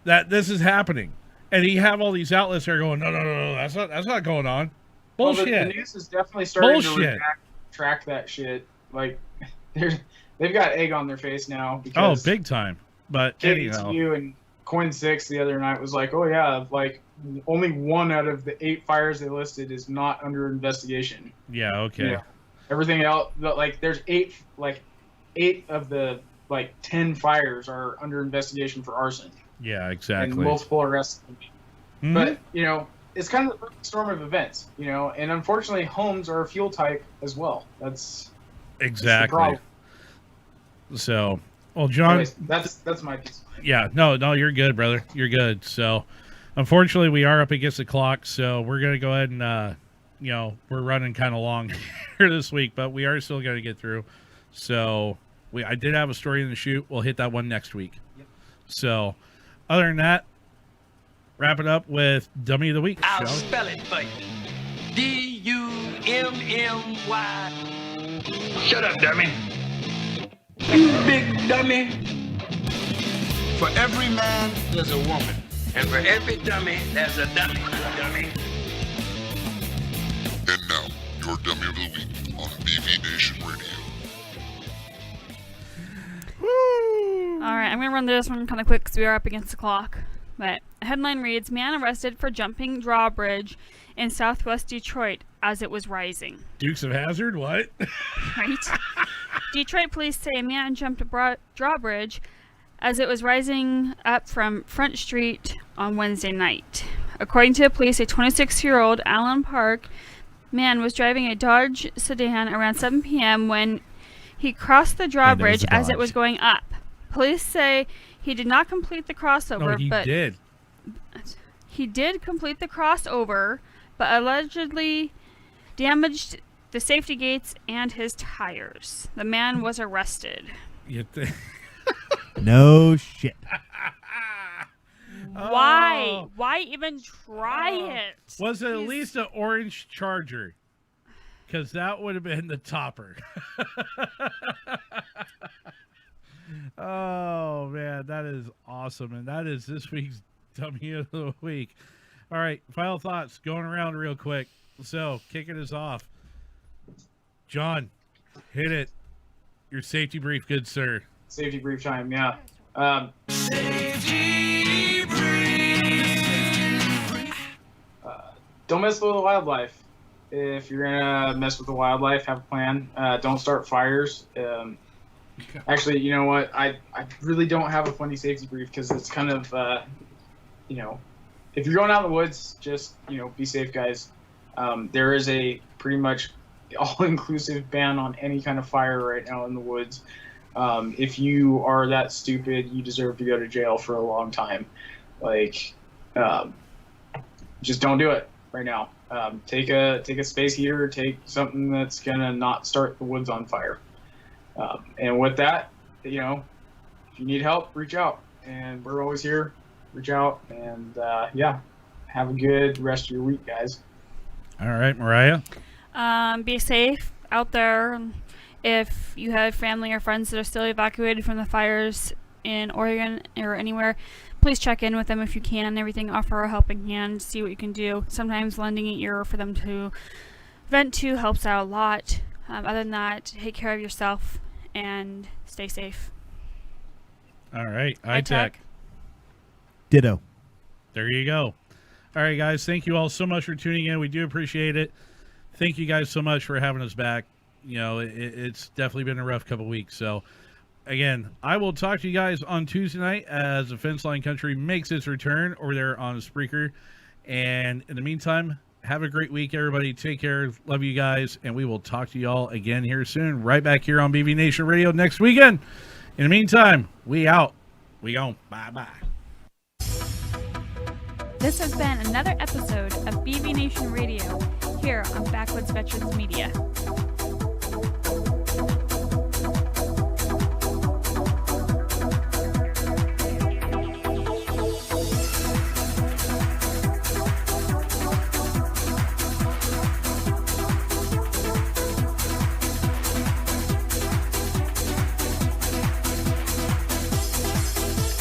that this is happening. And you have all these outlets that are going, no, that's not going on. Bullshit. Well, the news is definitely starting to track that shit. Like, they've got egg on their face now. Because big time. But anyhow. KBTU and Coin 6 the other night was like, oh yeah, like only one out of the 8 fires they listed is not under investigation. Yeah, okay. Everything else, like there's 8 of the 10 fires are under investigation for arson. Yeah, exactly. And multiple arrests. Mm-hmm. But, it's kind of the perfect storm of events, and unfortunately homes are a fuel type as well. That's exactly. So, well, John, anyways, that's my piece. Yeah, no, you're good, brother. You're good. So, unfortunately, we are up against the clock, so we're going to go ahead and, we're running kind of long here this week, but we are still going to get through. So, I did have a story in the chute. We'll hit that one next week. Yep. So, other than that, wrap it up with Dummy of the Week. I'll spell it for you. D-U-M-M-Y. Shut up, dummy. You big dummy. For every man, there's a woman. And for every dummy, there's a dummy. Dummy. And now, your Dummy of the Week on BV Nation Radio. All right, I'm going to run through this one kind of quick because we are up against the clock. But headline reads, man arrested for jumping drawbridge in southwest Detroit as it was rising. Dukes of Hazzard, what? Right? Detroit police say a man jumped a drawbridge as it was rising up from Front Street on Wednesday night. According to the police, a 26-year-old Allen Park man was driving a Dodge sedan around 7 p.m. when he crossed the drawbridge as it was going up. Police say he did not complete the crossover, did. He did complete the crossover, but allegedly damaged the safety gates and his tires. The man was arrested. No shit. Why? Oh. Why even try it? Was it at least an orange Charger? Because that would have been the topper. Oh, man, that is awesome. And that is this week's Dummy of the week. All right, final thoughts going around real quick. So, kicking us off. John, hit it. Your safety brief, good sir. Safety brief time, yeah. Don't mess with the wildlife. If you're gonna mess with the wildlife, have a plan. Don't start fires. Actually, you know what? I really don't have a funny safety brief because it's kind of, if you're going out in the woods, just, be safe, guys. There is a pretty much all-inclusive ban on any kind of fire right now in the woods. If you are that stupid, you deserve to go to jail for a long time. Just don't do it right now. Take a space heater, take something that's gonna not start the woods on fire. And with that, if you need help, reach out, and we're always here. Reach out, and have a good rest of your week, guys. All right, Mariah. Be safe out there. If you have family or friends that are still evacuated from the fires in Oregon or anywhere, please check in with them if you can and everything. Offer a helping hand, see what you can do. Sometimes lending an ear for them to vent to helps out a lot. Other than that, take care of yourself and stay safe. All right, iTech. Ditto. There you go. All right, guys, thank you all so much for tuning in. We do appreciate it. Thank you guys so much for having us back. It's definitely been a rough couple weeks. So, again, I will talk to you guys on Tuesday night as the Fence Line Country makes its return over there on Spreaker. And in the meantime, have a great week, everybody. Take care. Love you guys. And we will talk to you all again here soon, right back here on BV Nation Radio next weekend. In the meantime, we out. We gone. Bye-bye. This has been another episode of BV Nation Radio here on Backwoods Veterans Media.